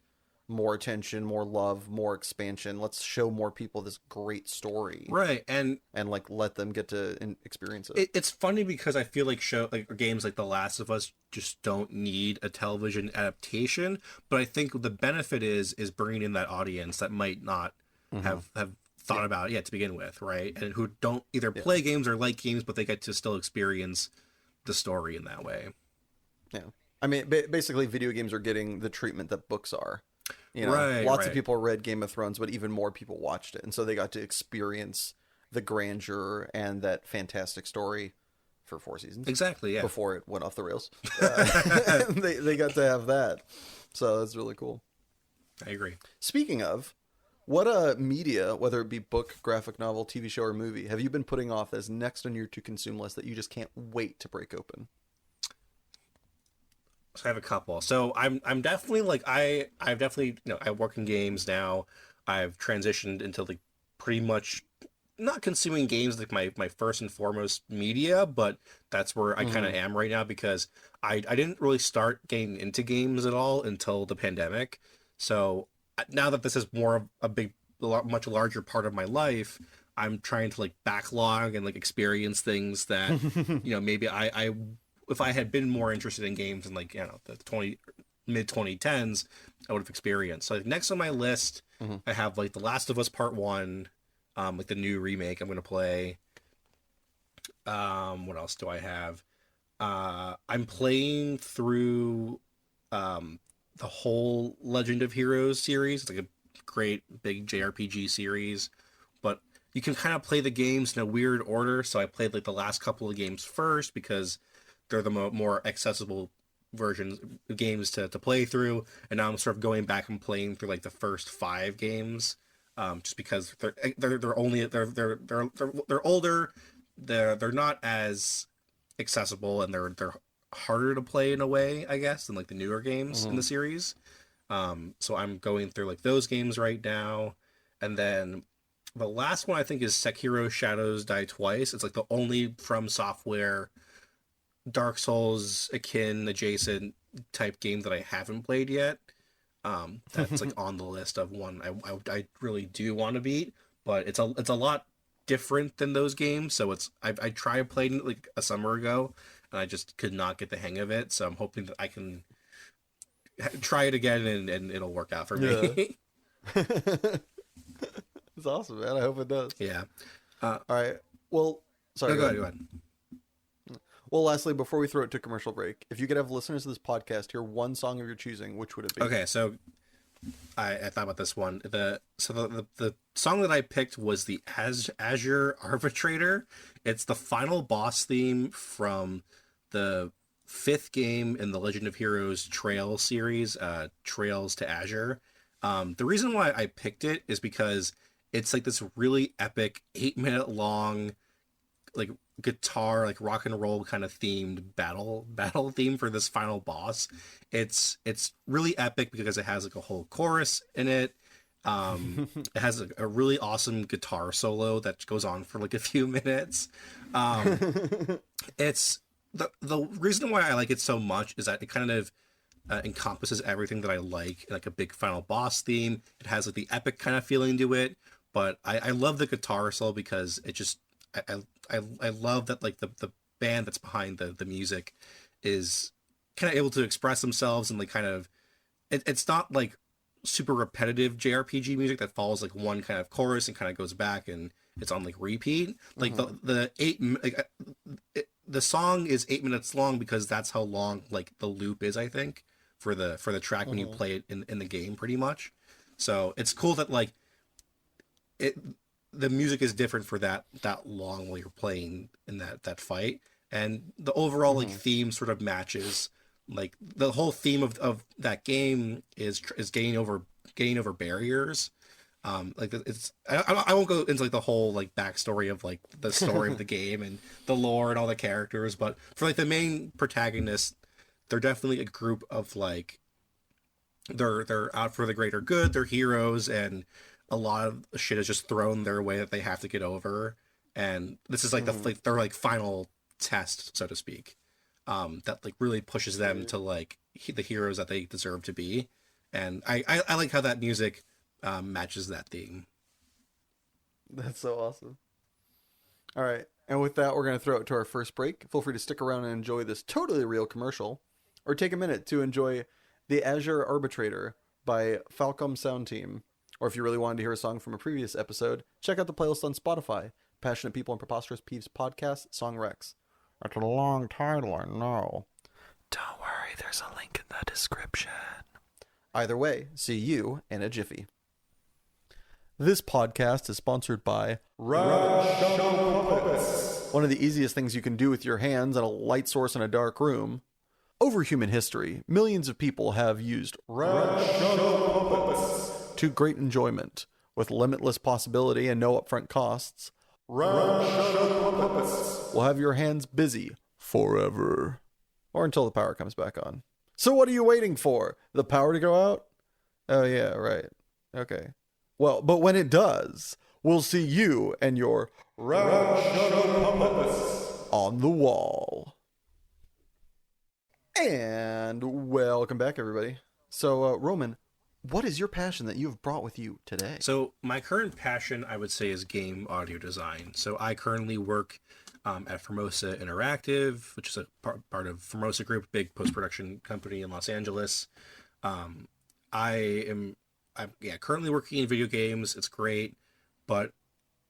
more attention, more love, more expansion. Let's show more people this great story, Right, and and like let them get to experience it. it's funny because I feel like games like The Last of Us just don't need a television adaptation, but I think the benefit is bringing in that audience that might not have thought about it yet to begin with, right? And who don't either play games or like games, but they get to still experience the story in that way. Yeah. I mean, basically, video games are getting the treatment that books are. Right, Lots right. of people read Game of Thrones, but even more people watched it, and so they got to experience the grandeur and that fantastic story for 4 seasons. Exactly, yeah. Before it went off the rails, they got to have that, so that's really cool. I agree. Speaking of, what media, whether it be book, graphic novel, TV show, or movie, have you been putting off as next on your to consume list that you just can't wait to break open? So I have a couple. So I'm definitely like I've definitely I work in games now. I've transitioned into like pretty much not consuming games like my first and foremost media, but that's where I kind of am right now because I didn't really start getting into games at all until the pandemic. So now that this is more of much larger part of my life, I'm trying to like backlog and like experience things that maybe I if I had been more interested in games in like the mid 2010s, I would have experienced. So like, next on my list, I have like The Last of Us Part 1, like the new remake I'm gonna play. What else do I have? I'm playing through the whole Legend of Heroes series. It's like a great big JRPG series, but you can kind of play the games in a weird order. So I played like the last couple of games first because they're the more accessible versions games to play through, and now I'm sort of going back and playing through like the first 5 games, just because they're only they're older, they're not as accessible, and they're harder to play in a way, I guess, than like the newer games in the series. So I'm going through like those games right now, and then the last one I think is Sekiro Shadows Die Twice. It's like the only From Software Dark Souls adjacent type game that I haven't played yet. That's like on the list of one I really do want to beat, but it's a lot different than those games. So I tried playing it like a summer ago, and I just could not get the hang of it. So I'm hoping that I can try it again and it'll work out for me. Yeah. It's awesome, man. I hope it does. Yeah. All right. Well, sorry. No, go ahead. Well, lastly, before we throw it to commercial break, if you could have listeners of this podcast hear one song of your choosing, which would it be? Okay, so I thought about this one. The song that I picked was the Azure Arbitrator. It's the final boss theme from the 5th game in the Legend of Heroes Trail series, Trails to Azure. The reason why I picked it is because it's like this really epic 8-minute long, like guitar, like rock and roll kind of themed battle theme for this final boss. It's really epic because it has like a whole chorus in it. It has a really awesome guitar solo that goes on for like a few minutes. It's the reason why I like it so much is that it kind of encompasses everything that I like a big final boss theme. It has like the epic kind of feeling to it, but I love the guitar solo because it just I love that like the band that's behind the music is kind of able to express themselves and like kind of it's not like super repetitive JRPG music that follows like one kind of chorus and kind of goes back and it's on like repeat. Like the song is 8 minutes long because that's how long like the loop is, I think, for the track when you play it in the game pretty much. So it's cool that like it the music is different for that long while you're playing in that fight, and the overall like theme sort of matches. Like the whole theme of that game is getting over barriers. Like it's I won't go into like the whole like backstory of like the story of the game and the lore and all the characters, but for like the main protagonists, they're definitely a group of like they're out for the greater good. They're heroes, and a lot of shit is just thrown their way that they have to get over. And this is like their like final test, so to speak, that like really pushes them to like the heroes that they deserve to be. And I like how that music matches that theme. That's so awesome. All right. And with that, we're going to throw it to our first break. Feel free to stick around and enjoy this totally real commercial, or take a minute to enjoy The Azure Arbitrator by Falcom Sound Team. Or if you really wanted to hear a song from a previous episode, check out the playlist on Spotify. Passionate People and Preposterous Peeves Podcast, Song Rex. That's a long title, I know. Don't worry, there's a link in the description. Either way, see you in a jiffy. This podcast is sponsored by Puppets. One of the easiest things you can do with your hands and a light source in a dark room. Over human history, millions of people have used Puppets to great enjoyment. With limitless possibility and no upfront costs, Puppets will have your hands busy forever. Or until the power comes back on. So what are you waiting for? The power to go out? Oh yeah, right. Okay. Well, but when it does, we'll see you and your Puppets on the wall. And welcome back, everybody. So, Roman, what is your passion that you've brought with you today? So my current passion, I would say, is game audio design. So I currently work at Formosa Interactive, which is a part of Formosa Group, big post-production company in Los Angeles. I'm currently working in video games. It's great, but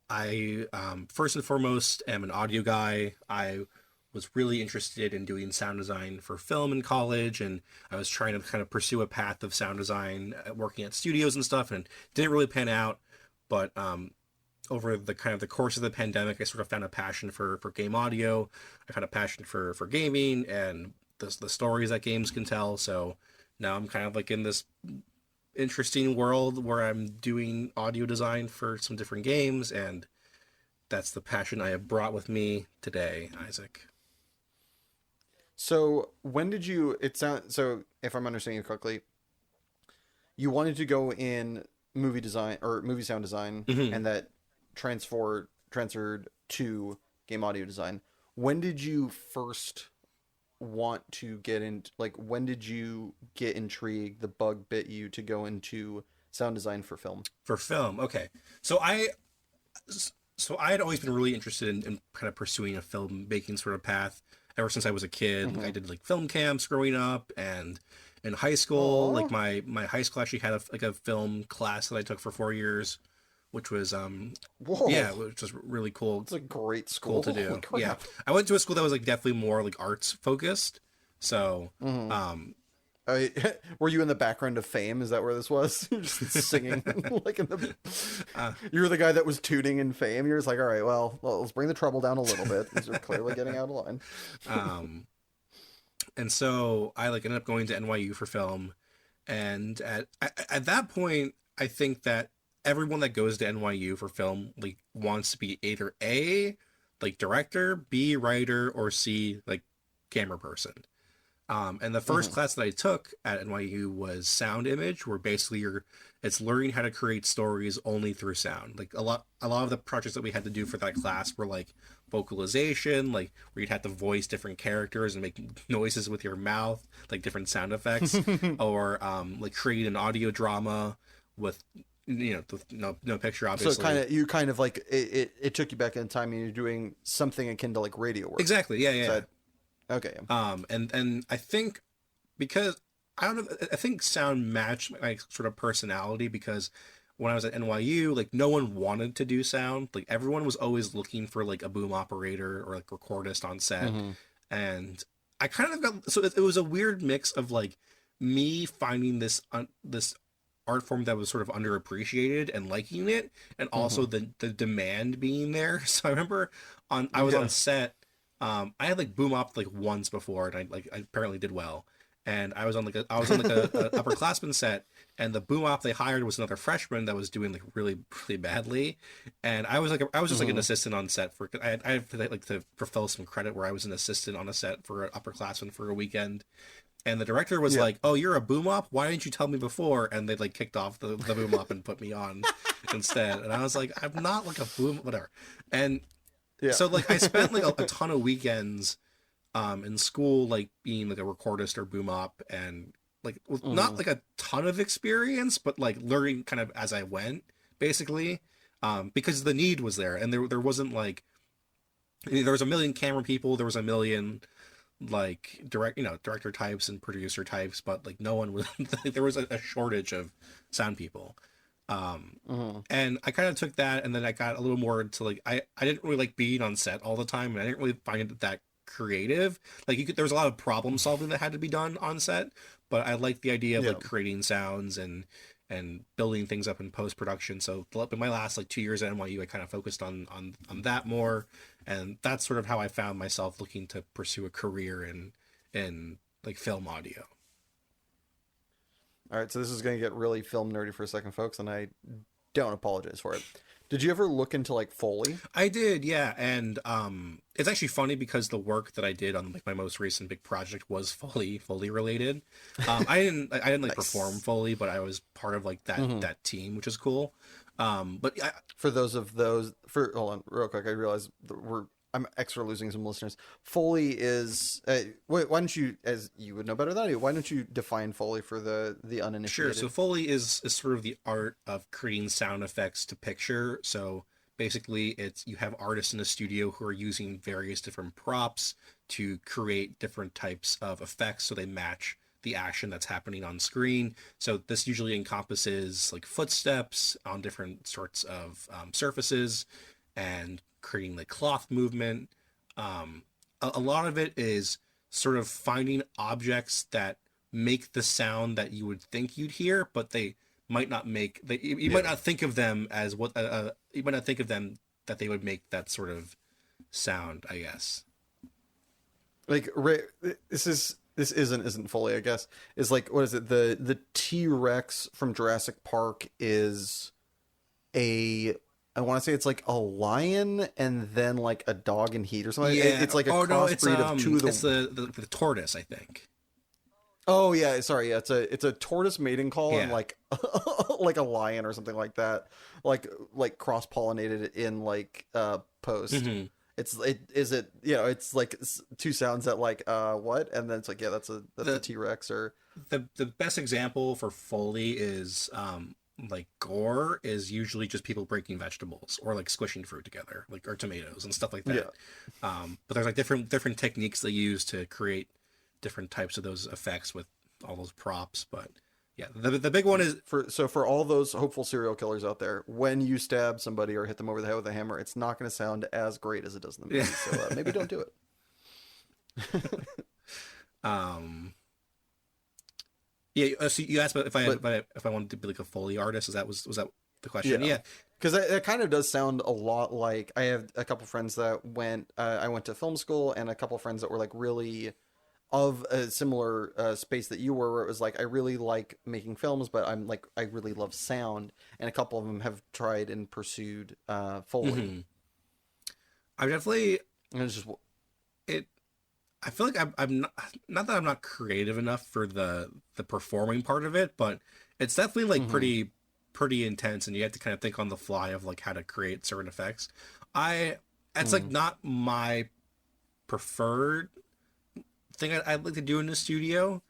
I first and foremost am an audio guy. I was really interested in doing sound design for film in college, and I was trying to kind of pursue a path of sound design, working at studios and stuff, and didn't really pan out. But over the kind of the course of the pandemic, I sort of found a passion for game audio. I found a passion for gaming and the stories that games can tell. So now I'm kind of like in this interesting world where I'm doing audio design for some different games, and that's the passion I have brought with me today, Isaac. So when did you, so if I'm understanding you correctly, you wanted to go in movie design or movie sound design, and that transferred to game audio design. When did you first want to get in, like when did you get intrigued, the bug bit you to go into sound design for film? For film, okay. So I had always been really interested in kind of pursuing a filmmaking sort of path ever since I was a kid. Like I did like film camps growing up, and in high school, like my high school actually had a film class that I took for 4 years, which was which was really cool. It's a great school to do. Yeah, I went to a school that was like definitely more like arts focused. So were you in the background of Fame? Is that where this was? Just singing like in the. You were the guy that was tooting in Fame. You're just like, all right, well, let's bring the treble down a little bit. These are clearly getting out of line. And so I like ended up going to NYU for film, and at that point, I think that everyone that goes to NYU for film like wants to be either A, like director, B writer, or C like camera person. And the first class that I took at NYU was sound image, where basically it's learning how to create stories only through sound. Like a lot of the projects that we had to do for that class were like vocalization, like where you'd have to voice different characters and make noises with your mouth, like different sound effects, or like create an audio drama with with no picture, obviously. So you kind of like it took you back in time, and you're doing something akin to like radio work. Exactly. Yeah. Okay. And I think because I don't know, I think sound matched my sort of personality, because when I was at NYU, like no one wanted to do sound. Like everyone was always looking for like a boom operator or like recordist on set. And I kind of got, so it was a weird mix of like me finding this art form that was sort of underappreciated and liking it, and also the demand being there. So I remember I was on set. I had like boom op like once before, and I apparently did well. And I was on like a upperclassman set, and the boom op they hired was another freshman that was doing like really really badly. And I was just like an assistant on set for I had to fulfill some credit where I was an assistant on a set for an upperclassman for a weekekend. And the director was like, "Oh, you're a boom op? Why didn't you tell me before?" And they like kicked off the boom op and put me on instead. And I was like, "I'm not like a boom, whatever." And so like I spent like a ton of weekends in school like being like a recordist or boom op, and like not like a ton of experience, but like learning kind of as I went, basically, because the need was there, and there wasn't like, there was a million camera people, there was a million like director types and producer types, but like no one was there was a shortage of sound people. And I kind of took that, and then I got a little more into like I didn't really like being on set all the time, and I didn't really find it that creative. Like there was a lot of problem solving that had to be done on set, but I liked the idea of like creating sounds and building things up in post production. So in my last like 2 years at NYU, I kind of focused on that more, and that's sort of how I found myself looking to pursue a career in like film audio. All right, so this is going to get really film nerdy for a second, folks, and I don't apologize for it. Did you ever look into like Foley? I did, yeah, and it's actually funny because the work that I did on like my most recent big project was Foley related. I didn't like Nice. perform Foley, but I was part of like that team, which is cool. But For hold on real quick, I realize I'm extra losing some listeners. Foley is why don't you, as you would know better than I do, why don't you define Foley for the uninitiated? Sure. So Foley is sort of the art of creating sound effects to picture. So basically, you have artists in a studio who are using various different props to create different types of effects so they match the action that's happening on screen. So this usually encompasses like footsteps on different sorts of surfaces, and creating like cloth movement. A lot of it is sort of finding objects that make the sound that you would think you'd hear, but they might not make. You might not think of them as what. You might not think of them that they would make that sort of sound, I guess. Like this isn't Foley, I guess. Is like, what is it? The T-Rex from Jurassic Park is I want to say it's like a lion and then like a dog in heat or something. Yeah. It's like a crossbreed of two of the... It's the tortoise, I think. Oh yeah, sorry. Yeah, it's a tortoise mating call, and like like a lion or something like that. Like cross pollinated in like post. It's like two sounds that like what, and then it's like that's a T-Rex. Or the best example for Foley is like gore is usually just people breaking vegetables or like squishing fruit together, like, or tomatoes and stuff like that. But there's like different techniques they use to create different types of those effects with all those props. But yeah, the big one is for all those hopeful serial killers out there, when you stab somebody or hit them over the head with a hammer, it's not going to sound as great as it does in the movie. So maybe don't do it. Yeah. So you asked about if I wanted to be like a Foley artist. Was that the question? Yeah. Because that kind of does sound a lot like, I have a couple friends that I went to film school, and a couple friends that were like really of a similar space that you were, where it was like, I really like making films, but I really love sound, and a couple of them have tried and pursued Foley. I definitely And it's just it. I feel like I'm not that I'm not creative enough for the performing part of it, but it's definitely like Mhm. pretty intense, and you have to kind of think on the fly of like how to create certain effects. I It's like Mm. not my preferred thing I'd like to do in the studio,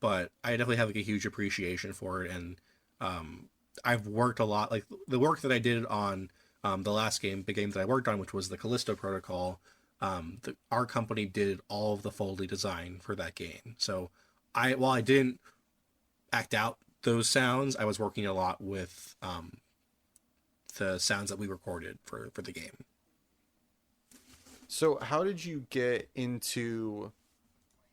but I definitely have like a huge appreciation for it, and um, I've worked a lot. Like the work that I did on the last game, the game that I worked on, which was the Callisto Protocol. Our company did all of the Foley design for that game. So while I didn't act out those sounds, I was working a lot with the sounds that we recorded for the game. So how did you get into,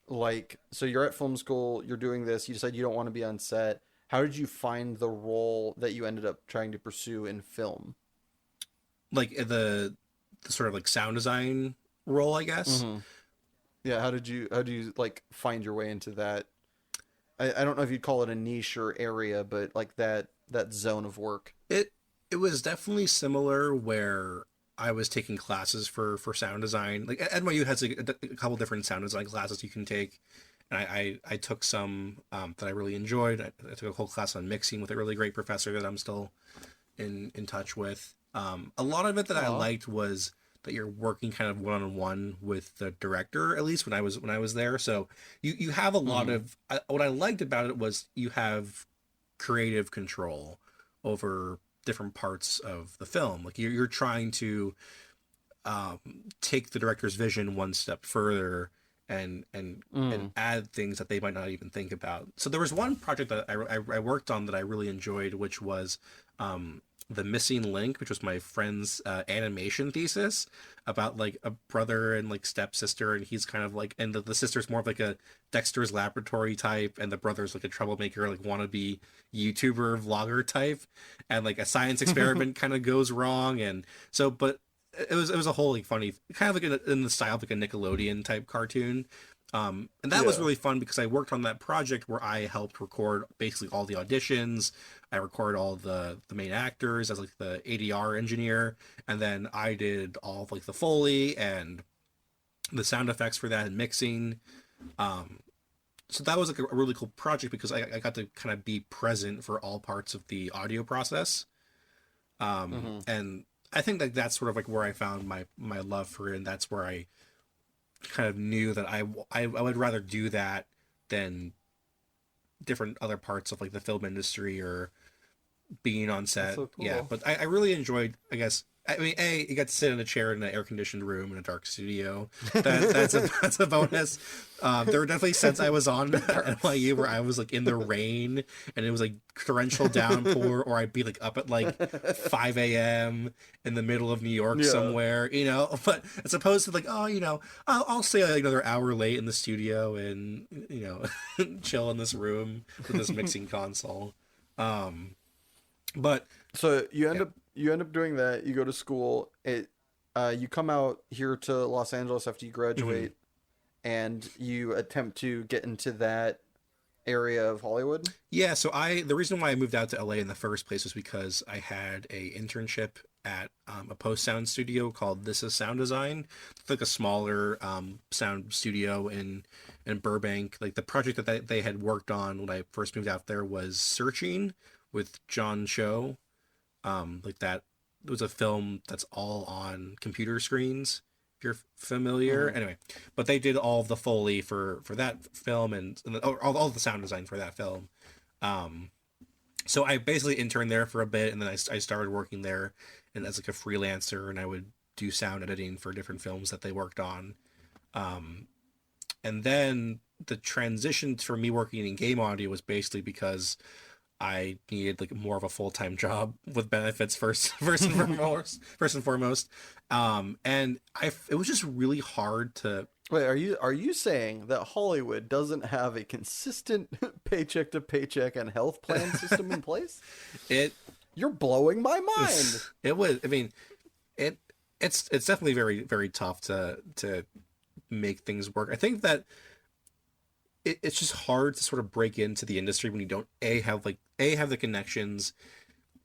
like, so you're at film school, you're doing this, you decide you don't want to be on set. How did you find the role that you ended up trying to pursue in film? Like the sort of like sound design role, I guess. Hmm. Yeah, how do you like find your way into that? I don't know if you'd call it a niche or area, but like that zone of work. It it was definitely similar where I was taking classes for sound design. Like NYU has like a couple different sound design classes you can take, and I took some that I really enjoyed. I took a whole class on mixing with a really great professor that I'm still in touch with. A lot of it that I Aw. liked was that you're working kind of one on one with the director. At least when I was there, so you have a lot Hmm. of what I liked about it was you have creative control over different parts of the film. Like you're trying to um, take the director's vision one step further and Mm. add things that they might not even think about. So there was one project that I worked on that I really enjoyed, which was the missing link, which was my friend's animation thesis about like a brother and like stepsister, and he's kind of like, and the sister's more of like a Dexter's Laboratory type, and the brother's like a troublemaker, like wannabe YouTuber vlogger type, and like a science experiment kind of goes wrong, and so but it was a whole like funny kind of like in the style of like a Nickelodeon type cartoon. And that was Yeah. really fun because I worked on that project where I helped record basically all the auditions. I recorded all the main actors as like the ADR engineer, and then I did all of like the Foley and the sound effects for that and mixing. Um, so that was like a really cool project because I got to kind of be present for all parts of the audio process. Hmm. And I think that that's sort of like where I found my love for it, and that's where I kind of knew that I would rather do that than different other parts of like the film industry or being on That's set. so Yeah, cool. but I really enjoyed, I guess. I mean, you got to sit in a chair in an air conditioned room in a dark studio. That's a that's a bonus. There were definitely sets I was on Big at perks. NYU where I was like in the rain and it was like torrential downpour, or I'd be like up at like 5 a.m. in the middle of New York Yeah. somewhere, you know. But as opposed to like, oh, you know, I'll stay like another hour late in the studio and chill in this room with this mixing console. Um, but So you end yeah. up you end up doing that. You go to school. You come out here to Los Angeles after you Mhm. graduate, and you attempt to get into that area of Hollywood. Yeah, so the reason why I moved out to LA in the first place was because I had a internship at a post sound studio called This Is Sound Design. It's like a smaller sound studio in Burbank. Like the project that they had worked on when I first moved out there was Searching with John Cho. Like that it was a film that's all on computer screens. If you're familiar, Hmm. anyway, but they did all of the foley for that film and all the sound design for that film. Um, so I basically interned there for a bit, and then I started working there and as like a freelancer, and I would do sound editing for different films that they worked on. Um, and then the transition for me working in game audio was basically because I needed like more of a full time job with benefits first, first and foremost. And it was just really hard to. Wait, are you saying that Hollywood doesn't have a consistent paycheck to paycheck and health plan system in place? It You're blowing my mind. it was. I mean, it it's definitely very tough to make things work. I think that it's just hard to sort of break into the industry when you don't a have the connections,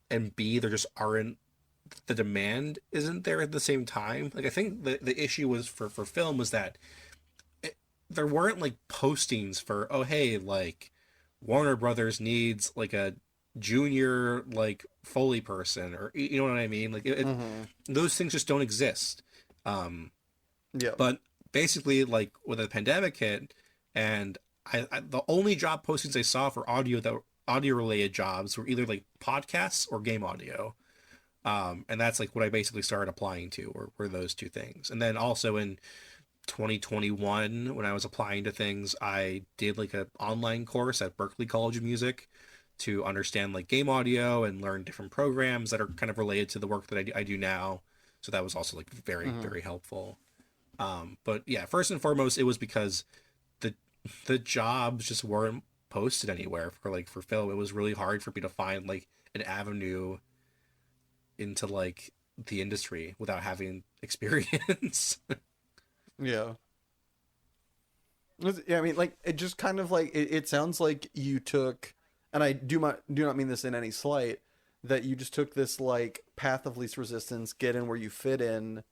and b there just aren't the demand isn't there at the same time. Like I think the issue was for film was that there weren't like postings for, oh hey, like Warner Brothers needs like a junior like Foley person, or you know what I mean, like those things just don't exist. Yeah. But basically, like when the pandemic hit, and I the only job postings I saw for audio related jobs were either like podcasts or game audio. And that's like what I basically started applying to, were those two things. And then also in 2021, when I was applying to things, I did like an online course at Berklee College of Music to understand like game audio and learn different programs that are kind of related to the work that I do now. So that was also like very, very helpful. But yeah, first and foremost, it was because the jobs just weren't posted anywhere for film. It was really hard for me to find like an avenue into like the industry without having experience. Yeah. Yeah, I mean, like, it just kind of like, it sounds like you took, and I do not mean this in any slight, that you just took this like path of least resistance, get in where you fit in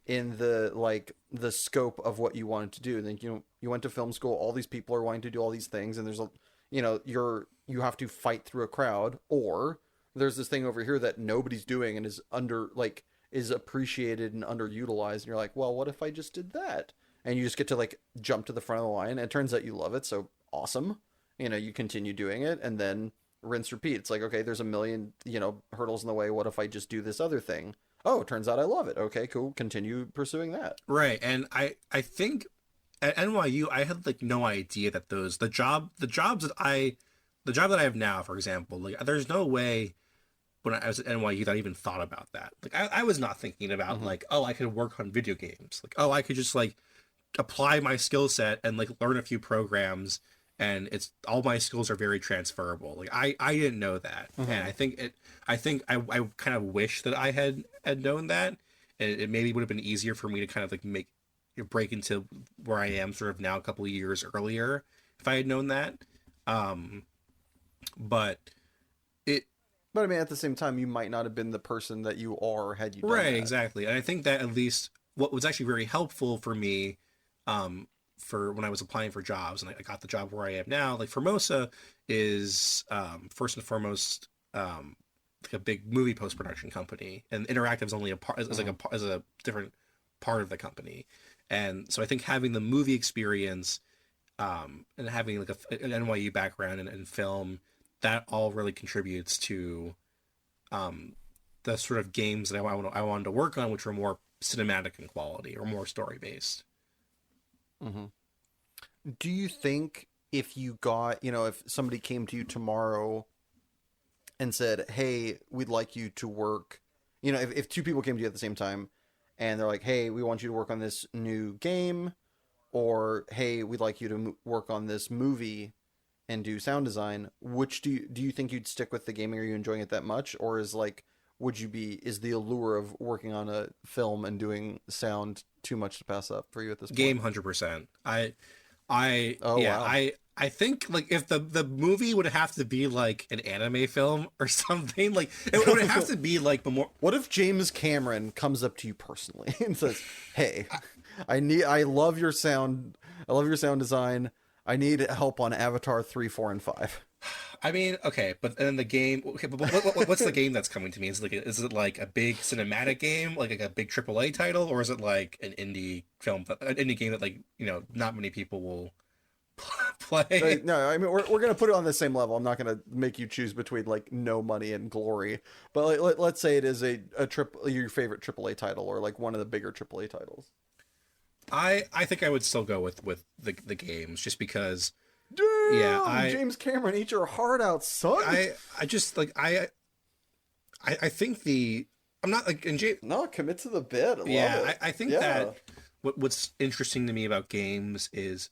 the like the scope of what you wanted to do. Then you went to film school, all these people are wanting to do all these things, and there's a, you have to fight through a crowd, or there's this thing over here that nobody's doing and is appreciated and underutilized, and you're like, well, what if I just did that? And you just get to like jump to the front of the line, and it turns out you love it, so awesome. You continue doing it, and then rinse repeat. It's like, okay, there's a million hurdles in the way. What if I just do this other thing? Oh, it turns out I love it. Okay, cool. Continue pursuing that. Right. And I think at NYU I had like no idea that the job that I have now, for example, like there's no way when I was at NYU that I even thought about that. Like I was not thinking about like, oh, I could work on video games. Like, oh, I could just like apply my skill set and like learn a few programs, and it's all my skills are very transferable. Like I didn't know that. And I think I kind of wish that I had known that, and it maybe would have been easier for me to kind of like break into where I am sort of now a couple of years earlier if I had known that. But I mean, at the same time, you might not have been the person that you are had you done right, that. exactly. And I think that at least what was actually very helpful for me, for when I was applying for jobs, and I got the job where I am now, like Formosa is first and foremost like a big movie post-production company, and interactive is only a part, is a different part of the company. And so I think having the movie experience, and having like an NYU background in film, that all really contributes to the sort of games that I wanted to work on, which were more cinematic in quality or more story based. Do you think if you got, if somebody came to you tomorrow and said, hey, we'd like you to work, if two people came to you at the same time and they're like, hey, we want you to work on this new game, or hey, we'd like you to work on this movie and do sound design, which do you think you'd stick with the gaming? Are you enjoying it that much, or is like, is the allure of working on a film and doing sound too much to pass up for you at this point? Game 100%. Wow. I think like if the movie would have to be like an anime film or something, like it would have to be like more. What if James Cameron comes up to you personally and says, hey, I love your sound design. I need help on Avatar 3, 4, and 5. I mean, okay, but then the game. Okay, but what's the game that's coming to me? Is it like a big cinematic game, like a big AAA title, or is it like an indie film, an indie game that like not many people will play? No, I mean we're gonna put it on the same level. I'm not gonna make you choose between like no money and glory, but like, let's say it is your favorite AAA title, or like one of the bigger AAA titles. I think I would still go with the games, just because. Damn, yeah, James Cameron, eat your heart out, son. I just like I think I'm not like no, commit to the bit. I think that what's interesting to me about games is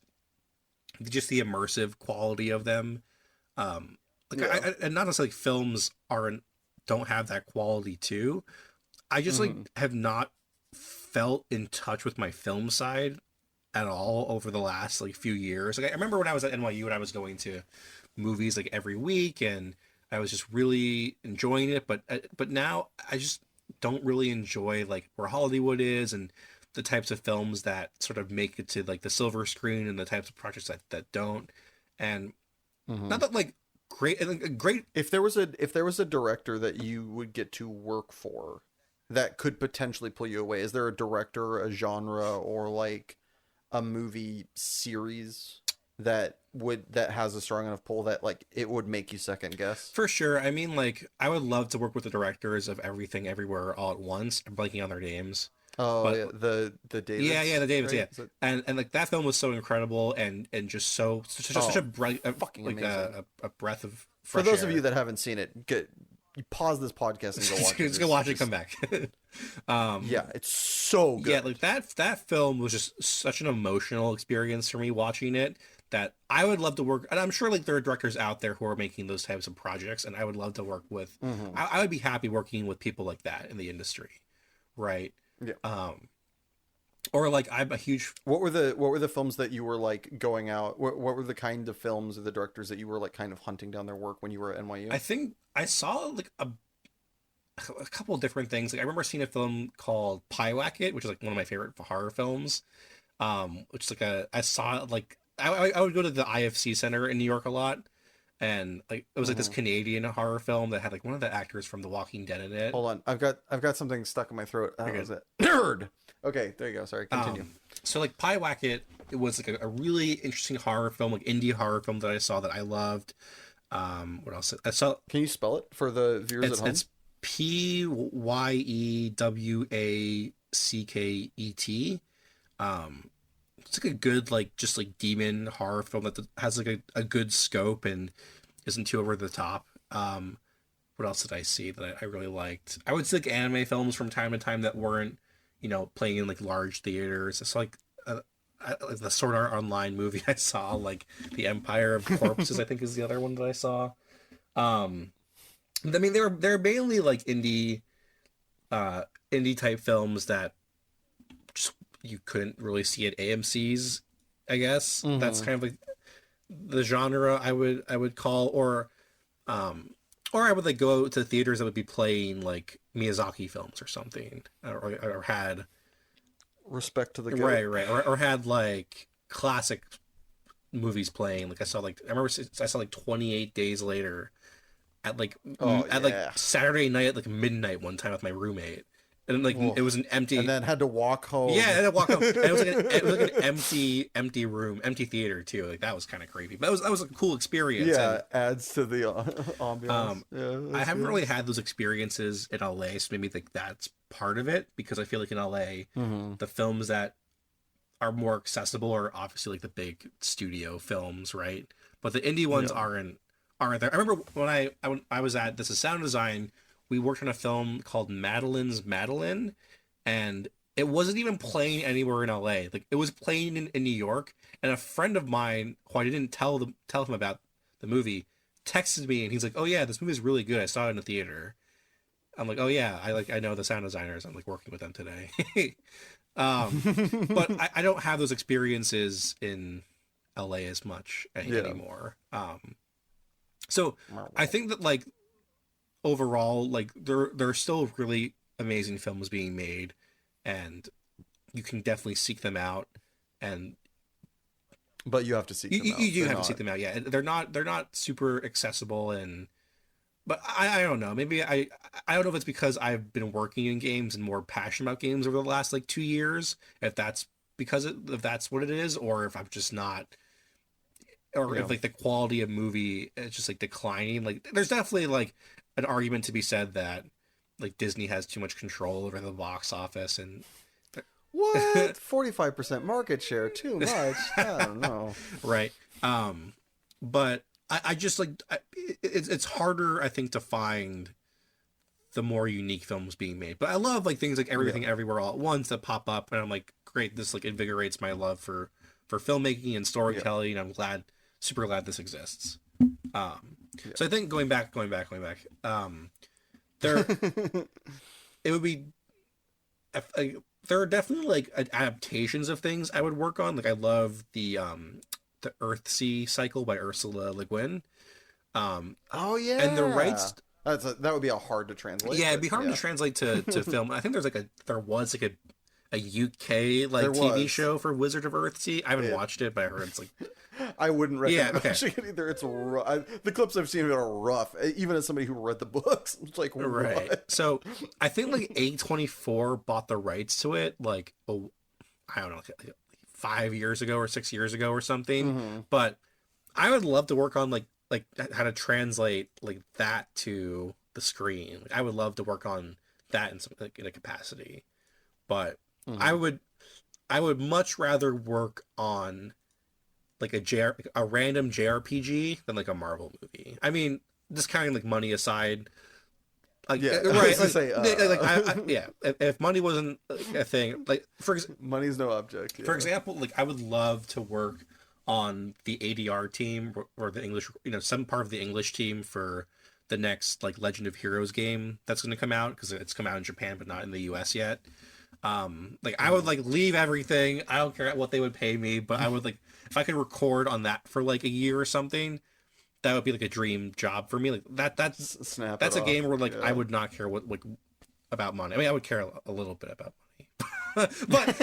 just the immersive quality of them. And not necessarily like films don't have that quality too. I just like have not felt in touch with my film side at all over the last like few years. Like I remember when I was at NYU and I was going to movies like every week, and I was just really enjoying it. But now don't really enjoy like where Hollywood is and the types of films that sort of make it to like the silver screen and the types of projects that don't. And not that like great. If there was a director that you would get to work for that could potentially pull you away, is there a director, a genre, or like a movie series that has a strong enough pull that like it would make you second guess? For sure. I mean, like, I would love to work with the directors of Everything Everywhere All at Once. I'm blanking on their names. Oh, But yeah, the Davids. yeah, the Davids, right? yeah. Is it- And like that film was so incredible and just so such a bright, fucking like amazing. a breath of For fresh those air. of you that haven't seen it, you pause this podcast and go watch it. Just go watch it, come back. Yeah, it's so good. Yeah, like that film was just such an emotional experience for me watching it that I would love to work. And I'm sure like there are directors out there who are making those types of projects, and I would love to work with. I would be happy working with people like that in the industry, right? Yeah. Or like I'm a huge. What were the films that you were like going out? What were the kind of films or the directors that you were like kind of hunting down their work when you were at NYU? I think I saw like a couple of different things. Like I remember seeing a film called Pyewacket, which is like one of my favorite horror films. Which is like I saw like I would go to the IFC Center in New York a lot, and like it was like this Canadian horror film that had like one of the actors from The Walking Dead in it. Hold on, I've got something stuck in my throat. That Okay. was it. Nerd. Okay, there you go. Sorry, continue. So like Pyewacket, it was like a really interesting horror film, like indie horror film that I saw that I loved. What else? I saw Can you spell it for the viewers at home? it's Pyewacket. It's like a good like just like demon horror film that has like a good scope and isn't too over the top. What else did I see that I really liked? I would see like anime films from time to time that weren't, playing in like large theaters. I saw like the Sword Art Online movie I saw, like The Empire of Corpses, I think is the other one that I saw. I mean, they're mainly like indie type films that just you couldn't really see at AMC's, I guess. That's kind of like the genre I would call, or I would like go to theaters that would be playing like Miyazaki films or something, or had Respect to the goat. right, or had like classic movies playing. Like I remember I saw like 28 Days Later at like yeah. like Saturday night at like midnight one time with my roommate, and like it was an empty. And then had to walk home. Yeah, and I walk home. And it was like an empty room, empty theater too. Like that was kind of creepy, but that was a cool experience. Yeah, and, adds to the ambiance. Yeah, I haven't good. really had those experiences in LA, so maybe like that's part of it, because I feel like in LA, the films that are more accessible are obviously like the big studio films, right? But the indie ones aren't there. I remember when I was at This Is Sound Design, we worked on a film called Madeline's Madeline, and it wasn't even playing anywhere in LA. Like it was playing in New York, and a friend of mine who I didn't tell him about the movie texted me, and he's like, "Oh yeah, this movie is really good. I saw it in the theater." I'm like, "Oh yeah, I know the sound designers. I'm like working with them today." But I don't have those experiences in LA as much anymore. So I think that like overall, like there are still really amazing films being made, and you can definitely seek them out. And But you have to seek them out. you do have to seek them out. Yeah, they're not super accessible, but I don't know. Maybe I don't know if it's because I've been working in games and more passionate about games over the last like 2 years. If that's if that's what it is, or if I'm just not, or if like the quality of movie is just like declining. Like there's definitely like an argument to be said that like Disney has too much control over the box office, and What? 45% market share, too much. I don't know. right. But I just like it's harder, I think, to find the more unique films being made. But I love like things like Everything Everywhere All at Once that pop up, and I'm like, great, this like invigorates my love for filmmaking and storytelling. I'm super glad this exists. So I think going back, there it would be there are definitely like adaptations of things I would work on. Like I love the Earthsea cycle by Ursula Le Guin. Oh, yeah. And the rights That would be a hard to translate. Yeah, it'd but be hard yeah. to translate to film. I think there was like a UK like There TV was. show for Wizard of Earthsea. I haven't It- watched it, but I heard it's like I wouldn't recommend Yeah, okay. watching it either. It's the clips I've seen of it are rough. Even as somebody who read the books, it's like right. what? So I think like A24 bought the rights to it like I don't know, like 5 years ago or 6 years ago or something. Mm-hmm. But I would love to work on like how to translate like that to the screen. Like, I would love to work on that in some like, in a capacity. But Mm-hmm. I would much rather work on like a random JRPG than like a Marvel movie. I mean, just counting like money aside, like Yeah, I was right? gonna say, Yeah. If money wasn't a thing, like Money's no object. for Yeah. example, like I would love to work on the ADR team or the English, some part of the English team for the next like Legend of Heroes game that's going to come out because it's come out in Japan but not in the US yet. Like I would like leave everything. I don't care what they would pay me, but I would like if I could record on that for like a year or something, that would be like a dream job for me. Like that's Snap. that's it a game off. where like Yeah. I would not care what like about money. I mean, I would care a little bit about money,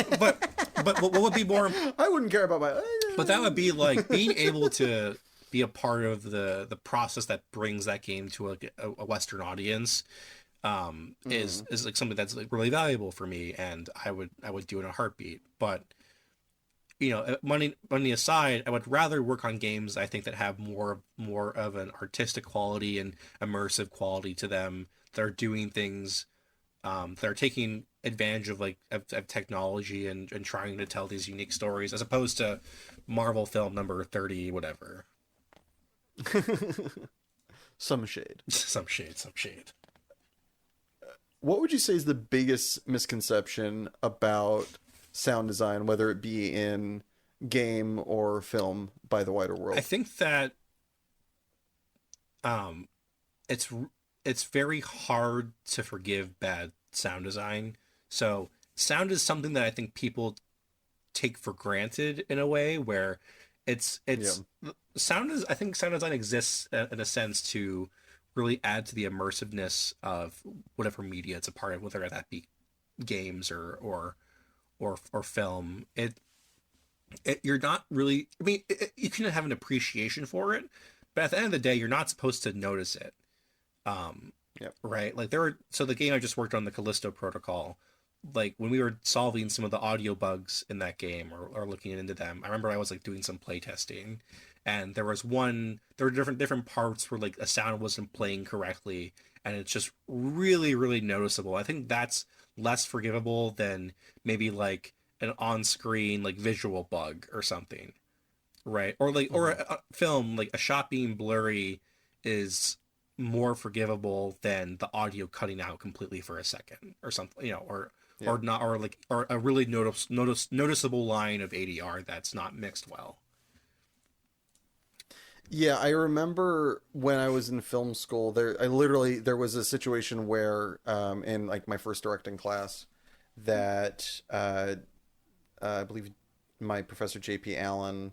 but what would be more? I wouldn't care about my. But that would be like being able to be a part of the process that brings that game to a Western audience. Is like something that's like really valuable for me, and I would do it in a heartbeat. But money aside, I would rather work on games I think that have more of an artistic quality and immersive quality to them. That are doing things, that are taking advantage of of technology and trying to tell these unique stories, as opposed to Marvel film number 30, whatever. Some shade. some shade. What would you say is the biggest misconception about sound design, whether it be in game or film, by the wider world? I think that it's very hard to forgive bad sound design. So sound is something that I think people take for granted in a way where it's sound is I think sound design exists in a sense to really add to the immersiveness of whatever media it's a part of, whether that be games or film. You're not really, I mean, you can have an appreciation for it, but at the end of the day, you're not supposed to notice it. Right? Like so the game I just worked on, the Callisto Protocol, like when we were solving some of the audio bugs in that game or looking into them, I remember I was like doing some play testing, and there were different parts where like a sound wasn't playing correctly, and it's just really, really noticeable. I think that's less forgivable than maybe like an on-screen like visual bug or something, right? Or like or a film, like a shot being blurry is more forgivable than the audio cutting out completely for a second or something, or not, or like or a really noticeable line of ADR that's not mixed well. Yeah, I remember when I was in film school, there was a situation where in like my first directing class that I believe my professor JP Allen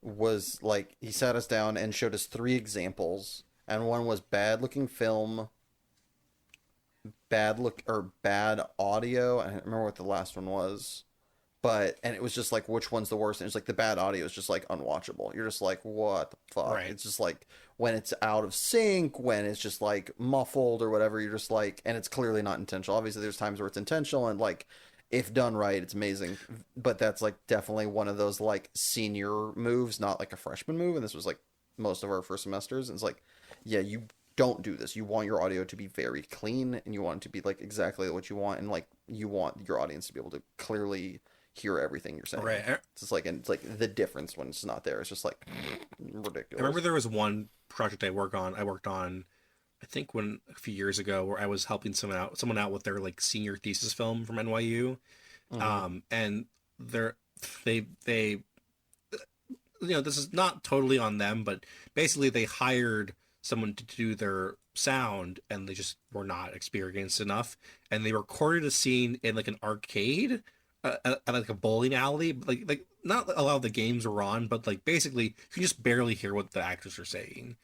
was like, he sat us down and showed us 3 examples, and one was bad looking film, bad audio. I don't remember what the last one was. And it was just like, which one's the worst? And it's like the bad audio is just like unwatchable. You're just like, what the fuck? Right. It's just like when it's out of sync, when it's just like muffled or whatever, you're just like, and it's clearly not intentional. Obviously there's times where it's intentional, and like if done right, it's amazing. But that's like definitely one of those like senior moves, not like a freshman move. And this was like most of our first semesters. And it's like, yeah, you don't do this. You want your audio to be very clean, and you want it to be like exactly what you want. And like, you want your audience to be able to clearly hear everything you're saying. Right. It's just like, and it's like the difference when it's not there. It's just like ridiculous. I remember there was one project I worked on, I think a few years ago, where I was helping someone out with their like senior thesis film from NYU. And they this is not totally on them, but basically they hired someone to do their sound, and they just were not experienced enough, and they recorded a scene in like an arcade, at like a bowling alley, like not a lot of the games were on, but like basically you can just barely hear what the actors are saying.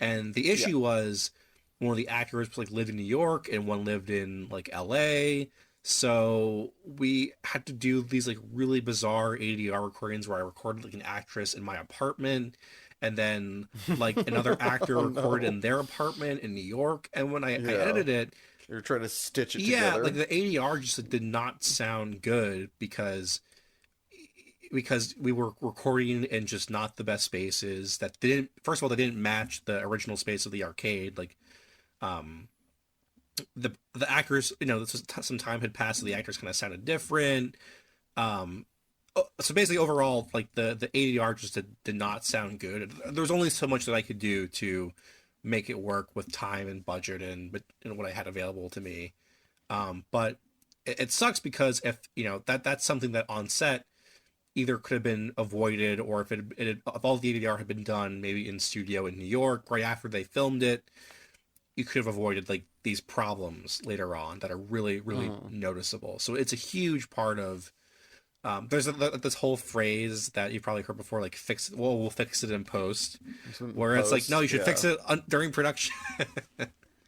And the issue was one of the actors like lived in New York and one lived in like LA. So we had to do these like really bizarre ADR recordings where I recorded like an actress in my apartment, and then like another actor Oh, recorded no. in their apartment in New York. And when I Yeah. edited it, You're trying to stitch it yeah, together. like the ADR just like, did not sound good because we were recording in just not the best spaces that didn't, first of all, they didn't match the original space of the arcade. Like um the actors, this was some time had passed, so the actors kind of sounded different. So basically overall, like the ADR just did not sound good. There was only so much that I could do to make it work with time and budget and what I had available to me. But it sucks because if that's something that on set either could have been avoided, or if all the ADR had been done maybe in studio in New York right after they filmed it, you could have avoided like these problems later on that are really really noticeable. So it's a huge part of there's this whole phrase that you've probably heard before, like we'll fix it in post, where it's like, no, you should fix it during production.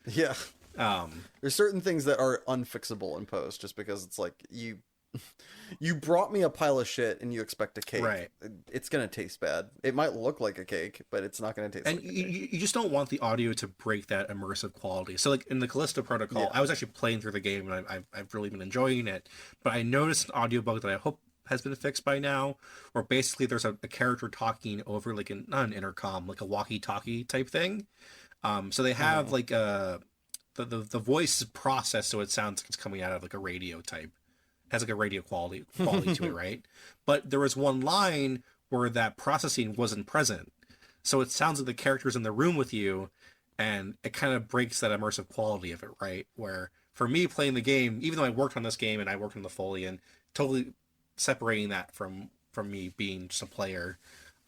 Yeah. There's certain things that are unfixable in post, just because it's like you brought me a pile of shit and you expect a cake. Right. It's gonna taste bad. It might look like a cake, but it's not gonna taste And like a cake. you just don't want the audio to break that immersive quality. So like in the Callisto Protocol, Yeah. I was actually playing through the game and I've really been enjoying it. But I noticed an audio bug that I hope has been fixed by now, where basically there's a character talking over like not an intercom, like a walkie-talkie type thing. So they have like the voice is processed so it sounds like it's coming out of like a radio type. It has like a radio quality to it, right? But there was one line where that processing wasn't present. So it sounds like the character's in the room with you, and it kind of breaks that immersive quality of it, right? Where for me playing the game, even though I worked on this game and I worked on the Foley, and totally separating that from me being just a player,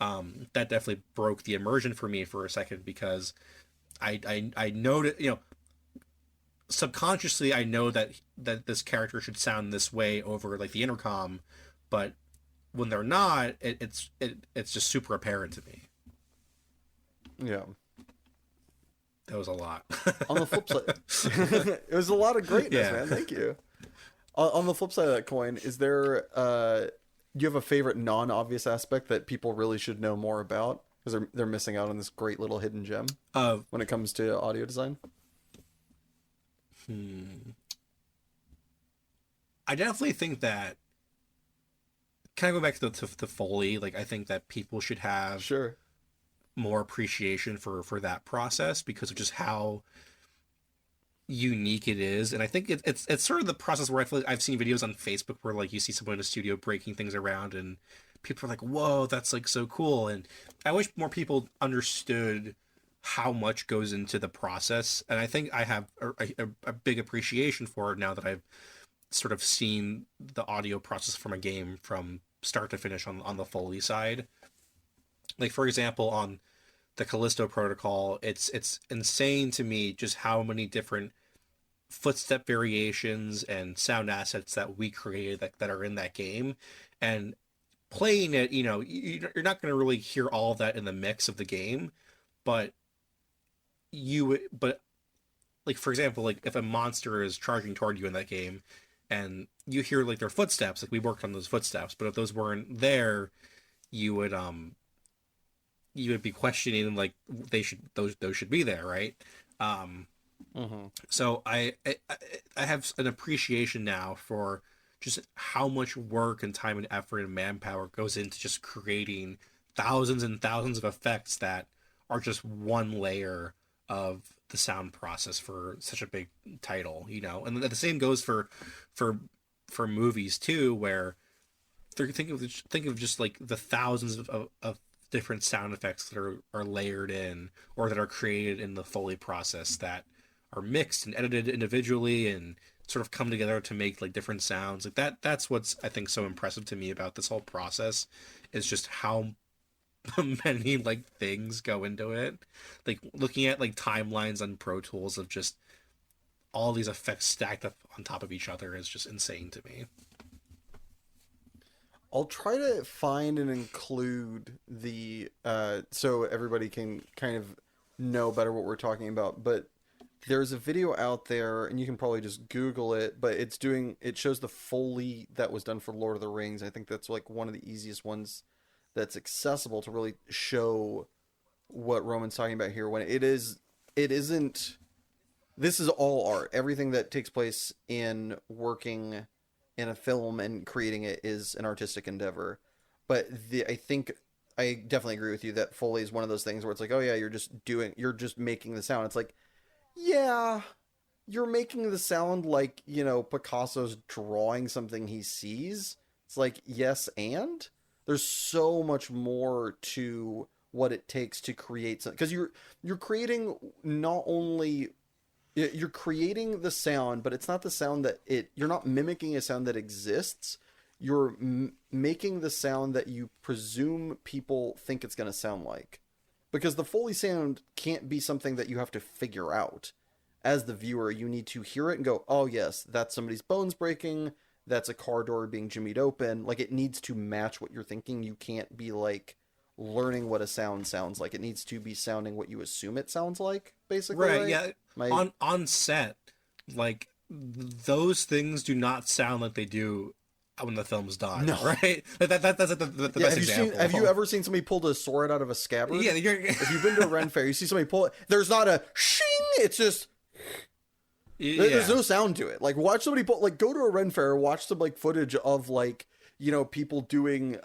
that definitely broke the immersion for me for a second, because I noticed, subconsciously I know that this character should sound this way over like the intercom, but when they're not, it's just super apparent to me. Yeah. That was a lot. On the flip side, it was a lot of greatness, Yeah. man. Thank you. On the flip side of that coin, is there do you have a favorite non-obvious aspect that people really should know more about, because they're missing out on this great little hidden gem when it comes to audio design? I definitely think that, kind of go back to the Foley, like I think that people should have Sure. more appreciation for that process because of just how unique it is. And I think it's sort of the process where I feel like I've seen videos on Facebook where like you see someone in a studio breaking things around and people are like, whoa, that's like so cool. And I wish more people understood how much goes into the process. And I think I have a big appreciation for it now that I've sort of seen the audio process from a game from start to finish on the Foley side. Like, for example, on the Callisto Protocol, it's insane to me just how many different footstep variations and sound assets that we created that are in that game. And playing it, you're not going to really hear all of that in the mix of the game, but like, for example, like if a monster is charging toward you in that game and you hear like their footsteps, like we worked on those footsteps, but if those weren't there, you would be questioning like those should be there, right? So I have an appreciation now for just how much work and time and effort and manpower goes into just creating thousands and thousands of effects that are just one layer of the sound process for such a big title, and the same goes for movies too, where think of just like the thousands of different sound effects that are layered in or that are created in the Foley process that are mixed and edited individually and sort of come together to make like different sounds. Like that's what's I think so impressive to me about this whole process, is just how many like things go into it. Like looking at like timelines on Pro Tools of just all these effects stacked up on top of each other is just insane to me. I'll try to find and include the so everybody can kind of know better what we're talking about. But There's a video out there, and you can probably just Google it, but it shows the Foley that was done for Lord of the Rings. I think that's like one of the easiest ones that's accessible to really show what Roman's talking about here. When it isn't. This is all art. Everything that takes place in working in a film and creating it is an artistic endeavor. But I think I definitely agree with you that Foley is one of those things where it's like, oh yeah, you're just making the sound. It's like, yeah, you're making the sound like, Picasso's drawing something he sees. It's like, yes, and there's so much more to what it takes to create something, because you're creating not only you're creating the sound, but it's not the sound you're not mimicking a sound that exists. You're making the sound that you presume people think it's going to sound like. Because the Foley sound can't be something that you have to figure out. As the viewer, you need to hear it and go, oh yes, that's somebody's bones breaking. That's a car door being jimmied open. Like, it needs to match what you're thinking. You can't be like learning what a sound sounds like. It needs to be sounding what you assume it sounds like, basically. Right? Yeah. On set, like, those things do not sound like they do when the film's done. No. Right? That's the best example. Have you ever seen somebody pull a sword out of a scabbard? Yeah. If you've been to a Ren Fair, you see somebody pull it. There's not a shing. It's just. Yeah. There's no sound to it. Like, watch somebody pull. Like, go to a Ren Fair, watch some like footage of like people doing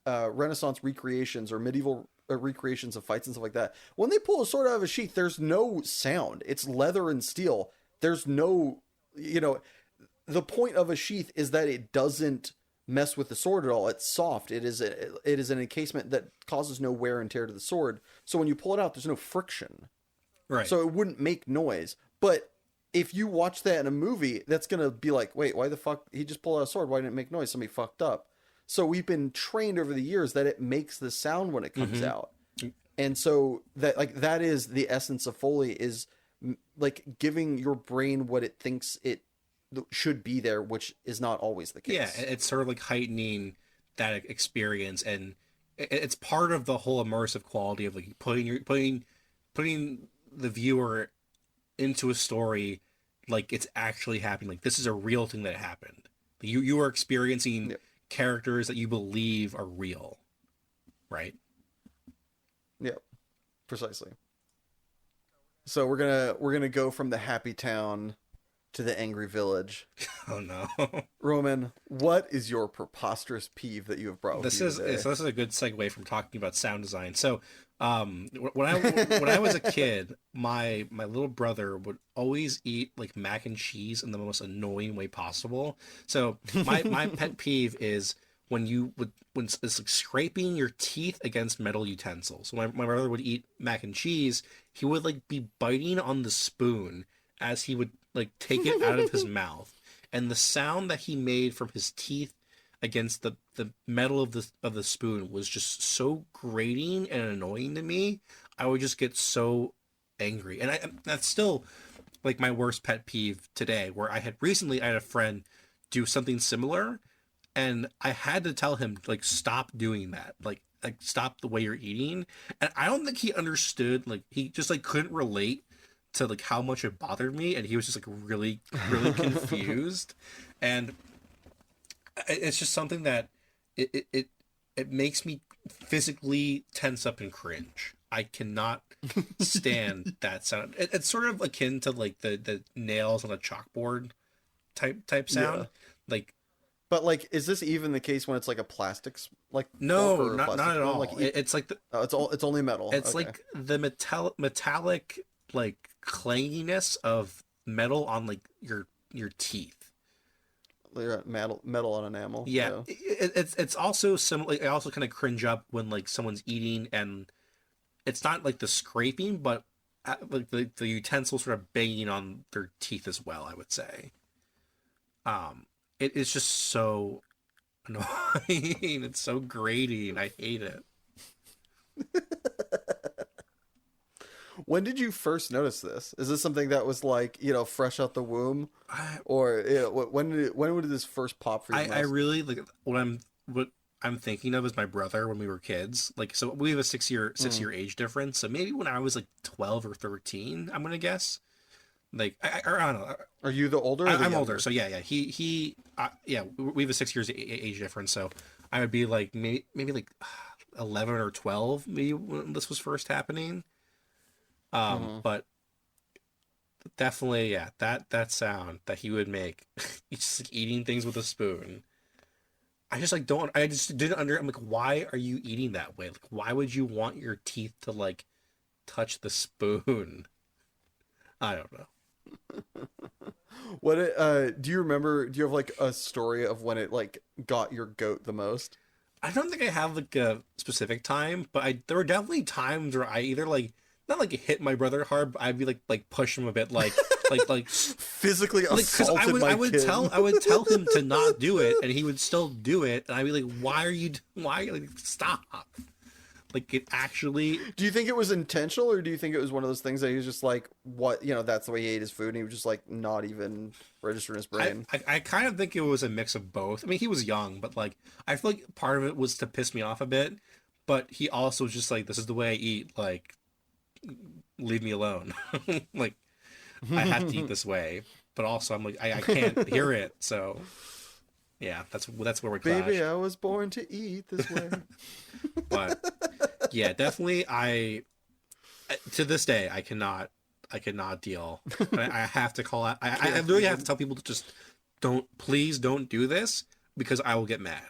Renaissance recreations or medieval recreations of fights and stuff like that. When they pull a sword out of a sheath, there's no sound. It's leather and steel. There's no, the point of a sheath is that it doesn't mess with the sword at all. It's soft. It is an encasement that causes no wear and tear to the sword. So when you pull it out, there's no friction. Right. So it wouldn't make noise. But if you watch that in a movie, that's going to be like, wait, why the fuck? He just pulled out a sword. Why didn't it make noise? Somebody fucked up. So we've been trained over the years that it makes the sound when it comes out. And so that is the essence of Foley, is like giving your brain what it thinks it should be there, which is not always the case. Yeah, it's sort of like heightening that experience, and it's part of the whole immersive quality of like putting the viewer into a story like it's actually happening. Like, this is a real thing that happened. You are experiencing characters that you believe are real, right? Yeah, precisely. So we're gonna go from the happy town to the angry village. Oh no. Roman, what is your preposterous peeve that you have brought with you today? This is a good segue from talking about sound design. So when I was a kid, my little brother would always eat like mac and cheese in the most annoying way possible. So my pet peeve is when it's like scraping your teeth against metal utensils. When my brother would eat mac and cheese, he would like be biting on the spoon as he would like take it out of his mouth, and the sound that he made from his teeth against the metal of the spoon was just so grating and annoying to me. I would just get so angry, and that's still like my worst pet peeve today. Where I had a friend do something similar, and I had to tell him like, stop doing that, like stop the way you're eating. And I don't think he understood. Like, he just like couldn't relate to like how much it bothered me, and he was just like really confused. And it's just something that it makes me physically tense up and cringe. I cannot stand that sound. It's sort of akin to like the nails on a chalkboard type sound. Yeah. Like, but like, is this even the case when it's like a plastics like? No, not at all. Like, it's like it's only metal. It's okay. Like the metallic like clanginess of metal on like your teeth. Metal on enamel. Yeah, it's also similar. I also kind of cringe up when like someone's eating and it's not like the scraping, but like the utensil sort of banging on their teeth as well, I would say. It is just so annoying. It's so grating. I hate it. When did you first notice this? Is this something that was like, fresh out the womb, or when did this first pop for you? I really like when I'm thinking of is my brother when we were kids. Like, so we have a 6 year age difference. So maybe when I was like 12 or 13, I'm gonna guess. Like, or I don't know. Are you the older? Or the I'm younger? older, so yeah. Yeah. We have a 6 years age difference, so I would be like maybe like 11 or 12, maybe when this was first happening. But definitely, yeah, that sound that he would make, he's just like eating things with a spoon. I just like don't. I just didn't under. I'm like, why are you eating that way? Like, why would you want your teeth to like touch the spoon? I don't know. What do you remember? Do you have like a story of when it like got your goat the most? I don't think I have like a specific time, but there were definitely times where I either like not like hit my brother hard, but I'd be like push him a bit, like Physically because assaulted my kid. I would tell him to not do it, and he would still do it, and I'd be like, why like stop? Like it actually. Do you think it was intentional, or do you think it was one of those things that he was just like, what, that's the way he ate his food, and he was just like not even registering his brain? I kind of think it was a mix of both. I mean, he was young, but like I feel like part of it was to piss me off a bit, but he also was just like, this is the way I eat. Like, leave me alone. Like, I have to eat this way, but also I'm like, I can't hear it. So yeah, that's where we clash. Baby, I was born to eat this way. But yeah, definitely to this day, I cannot deal. I have to call out. I really have to tell people to just please don't do this, because I will get mad.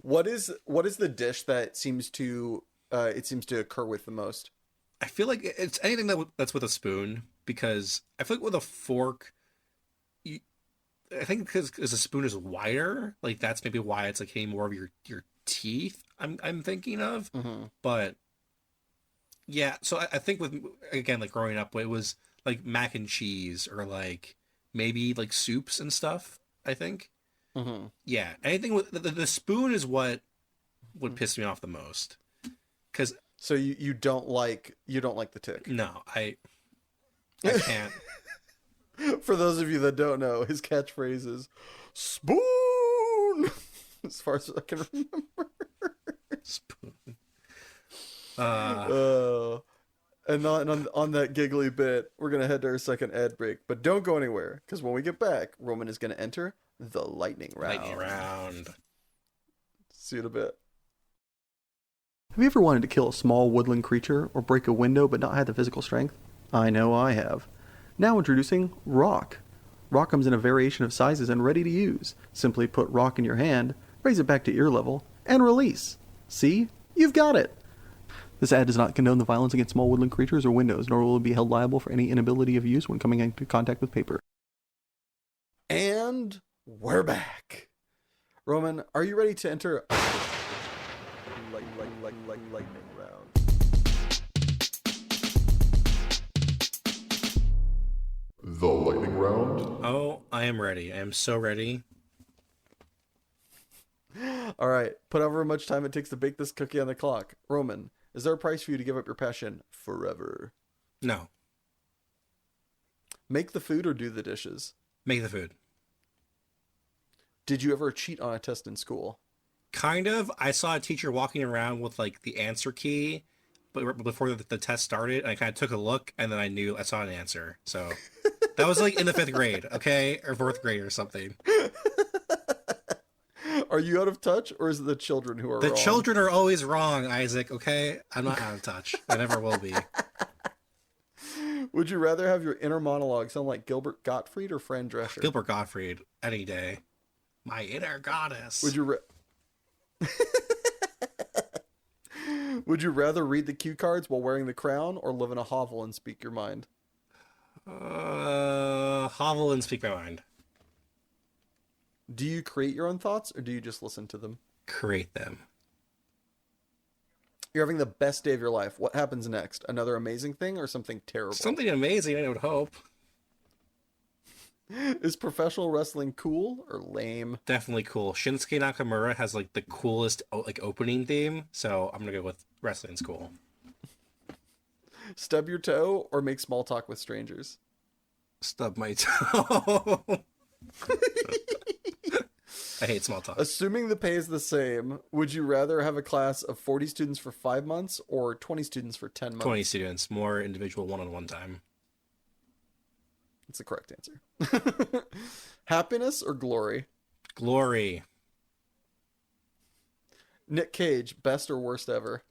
What is the dish that seems to occur with the most? I feel like it's anything that's with a spoon, because I feel like with a fork, I think because a spoon is wider, like that's maybe why it's like hitting more of your teeth. I'm thinking of, but yeah. So I think with, again, like growing up, it was like mac and cheese, or like maybe like soups and stuff. I think, yeah. Anything with the spoon is what would piss me off the most, because. So you don't like the tick? No, I can't. For those of you that don't know, his catchphrase is spoon. As far as I can remember. Spoon. And on that giggly bit, we're gonna head to our second ad break, but don't go anywhere, because when we get back, Roman is gonna enter the lightning round. Lightning round. See you in a bit. Have you ever wanted to kill a small woodland creature or break a window but not had the physical strength? I know I have. Now introducing Rock. Rock comes in a variation of sizes and ready to use. Simply put Rock in your hand, raise it back to ear level, and release. See? You've got it! This ad does not condone the violence against small woodland creatures or windows, nor will it be held liable for any inability of use when coming into contact with paper. And we're back. Roman, are you ready to enter lightning round? The lightning round? Oh, I am ready. I am so ready. All right, put however much time it takes to bake this cookie on the clock. Roman, is there a price for you to give up your passion forever? No. Make the food or do the dishes? Make the food. Did you ever cheat on a test in school? Kind of. I saw a teacher walking around with like the answer key, but before the test started, I kind of took a look, and then I saw an answer. So that was like in the 5th grade, okay, or 4th grade or something. Are you out of touch, or is it the children who are The wrong? children are always wrong, Isaac. Okay, I'm not out of touch. I never will be. Would you rather have your inner monologue sound like Gilbert Gottfried or Fran Drescher? Gilbert Gottfried, any day. My inner goddess. Would you rather read the cue cards while wearing the crown, or live in a hovel and speak your mind? Hovel and speak my mind. Do you create your own thoughts, or do you just listen to them? Create them. You're having the best day of your life. What happens next? Another amazing thing or something terrible? Something amazing, I would hope. Is professional wrestling cool or lame? Definitely cool. Shinsuke Nakamura has like the coolest like opening theme, so I'm gonna go with wrestling's cool. Stub your toe or make small talk with strangers? Stub my toe. I hate small talk. Assuming the pay is the same, would you rather have a class of 40 students for 5 months or 20 students for 10 months? 20 students, more individual one-on-one time. That's the correct answer. Happiness or glory? Glory. Nick Cage, best or worst ever?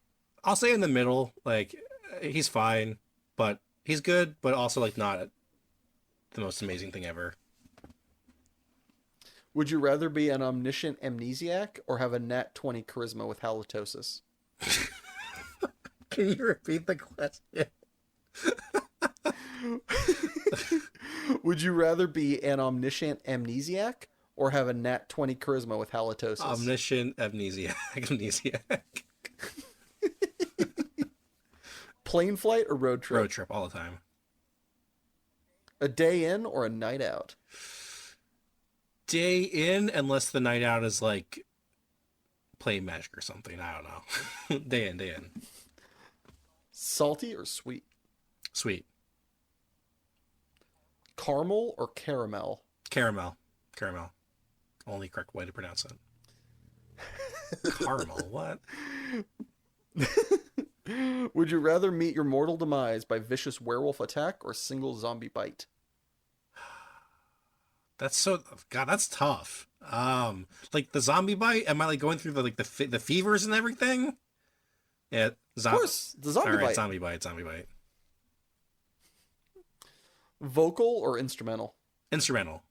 I'll say in the middle. Like, he's fine, but he's good, but also like not the most amazing thing ever. Would you rather be an omniscient amnesiac or have a nat 20 charisma with halitosis? Can you repeat the question? Would you rather be an omniscient amnesiac or have a nat 20 charisma with halitosis? Omniscient amnesiac. Amnesiac. Plane flight or road trip? Road trip all the time. A day in or a night out? Day in, unless the night out is like playing Magic or something. I don't know. Day in, day in. Salty or sweet? Sweet. Caramel or caramel? Caramel. Caramel. Only correct way to pronounce it. Caramel, what? Would you rather meet your mortal demise by vicious werewolf attack or single zombie bite? That's so God. That's tough. Like the zombie bite. Am I like going through the fevers and everything? Yeah, Of course, the zombie All right, bite. zombie bite. Zombie bite. Vocal or instrumental? Instrumental.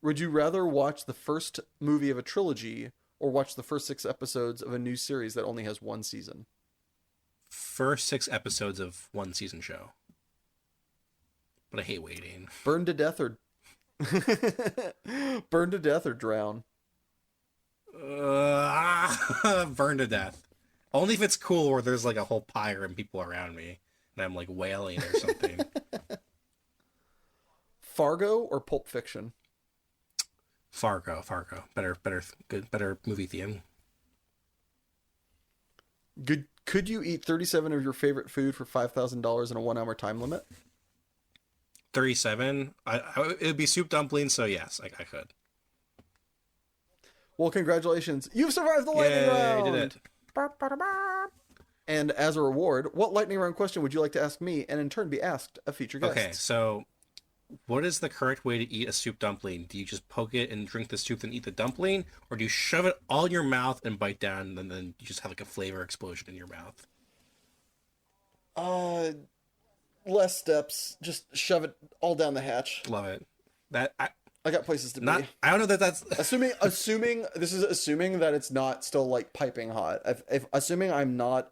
Would you rather watch the first movie of a trilogy or watch the first 6 episodes of a new series that only has 1 season? First 6 episodes of one season show. But I hate waiting. Burn to death or burn to death or drown? Burn to death. Only if it's cool where there's like a whole pyre and people around me and I'm like wailing or something. Fargo or Pulp Fiction? Fargo. Better movie theme. Could you eat 37 of your favorite food for $5,000 in a 1-hour time limit? 37. It would be soup dumplings, so yes, I could. Well, congratulations. You've survived the lightning round. I did it. And as a reward, what lightning round question would you like to ask me and in turn be asked of future guests? Okay, so what is the correct way to eat a soup dumpling? Do you just poke it and drink the soup and eat the dumpling? Or do you shove it all in your mouth and bite down and then you just have like a flavor explosion in your mouth? Less steps. Just shove it all down the hatch. Love it. I got places to Not. be. I don't know that that's. Assuming this is assuming that it's not still like piping hot. If assuming I'm not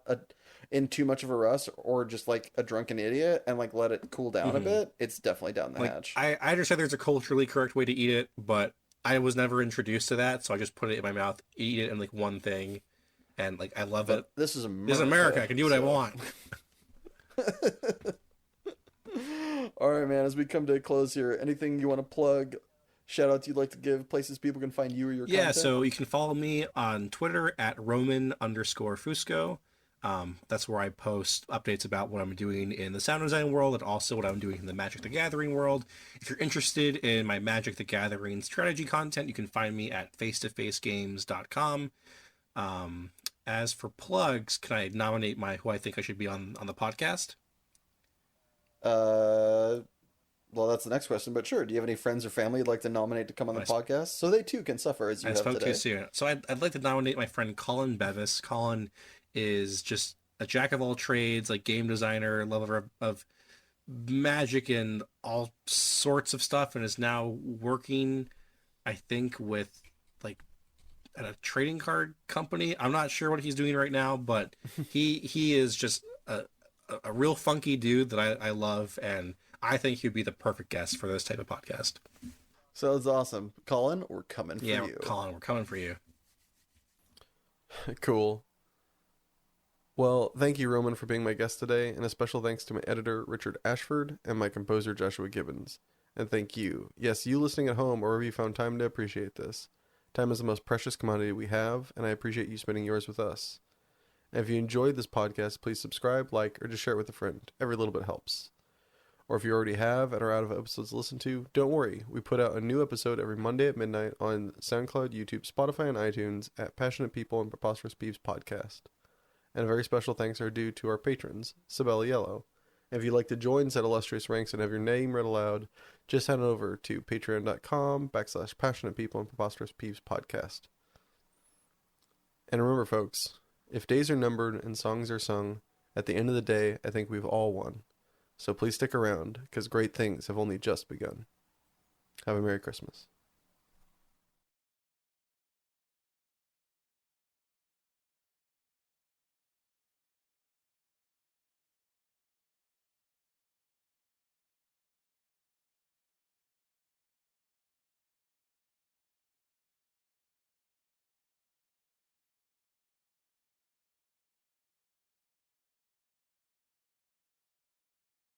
in too much of a rush or just like a drunken idiot and like let it cool down a bit, it's definitely down the hatch. I understand there's a culturally correct way to eat it, but I was never introduced to that, so I just put it in my mouth, eat it in like one thing, and like I love it. This is America. This is America. I can do what I want. All right, man. As we come to a close here, anything you want to plug? Shout outs you'd like to give, places people can find you or your content? So you can follow me on Twitter at Roman_Fusco. That's where I post updates about what I'm doing in the sound design world and also what I'm doing in the Magic the Gathering world. If you're interested in my Magic the Gathering strategy content, you can find me at facetofacegames.com. As for plugs, can I nominate who I think I should be on the podcast? Well, that's the next question, but sure. Do you have any friends or family you'd like to nominate to come on the podcast so they too can suffer as you have spoke today? Too soon. So I'd like to nominate my friend Colin Bevis. Colin is just a jack of all trades, like game designer, lover of magic and all sorts of stuff, and is now working, I think, with like at a trading card company. I'm not sure what he's doing right now, but he is just a real funky dude that I love, and I think he'd be the perfect guest for this type of podcast. Sounds awesome. Colin, we're coming for you. Yeah, Colin, we're coming for you. Cool. Well, thank you, Roman, for being my guest today, and a special thanks to my editor, Richard Ashford, and my composer, Joshua Gibbons. And thank you. Yes, you listening at home or wherever you found time to appreciate this. Time is the most precious commodity we have, and I appreciate you spending yours with us. And if you enjoyed this podcast, please subscribe, like, or just share it with a friend. Every little bit helps. Or if you already have and are out of episodes to listen to, don't worry. We put out a new episode every Monday at midnight on SoundCloud, YouTube, Spotify, and iTunes at Passionate People and Preposterous Peeves Podcast. And a very special thanks are due to our patrons, Sabella Yellow. If you'd like to join said illustrious ranks and have your name read aloud, just head over to patreon.com/Passionate People and Preposterous Peeves Podcast. And remember, folks, if days are numbered and songs are sung, at the end of the day, I think we've all won. So please stick around, because great things have only just begun. Have a Merry Christmas.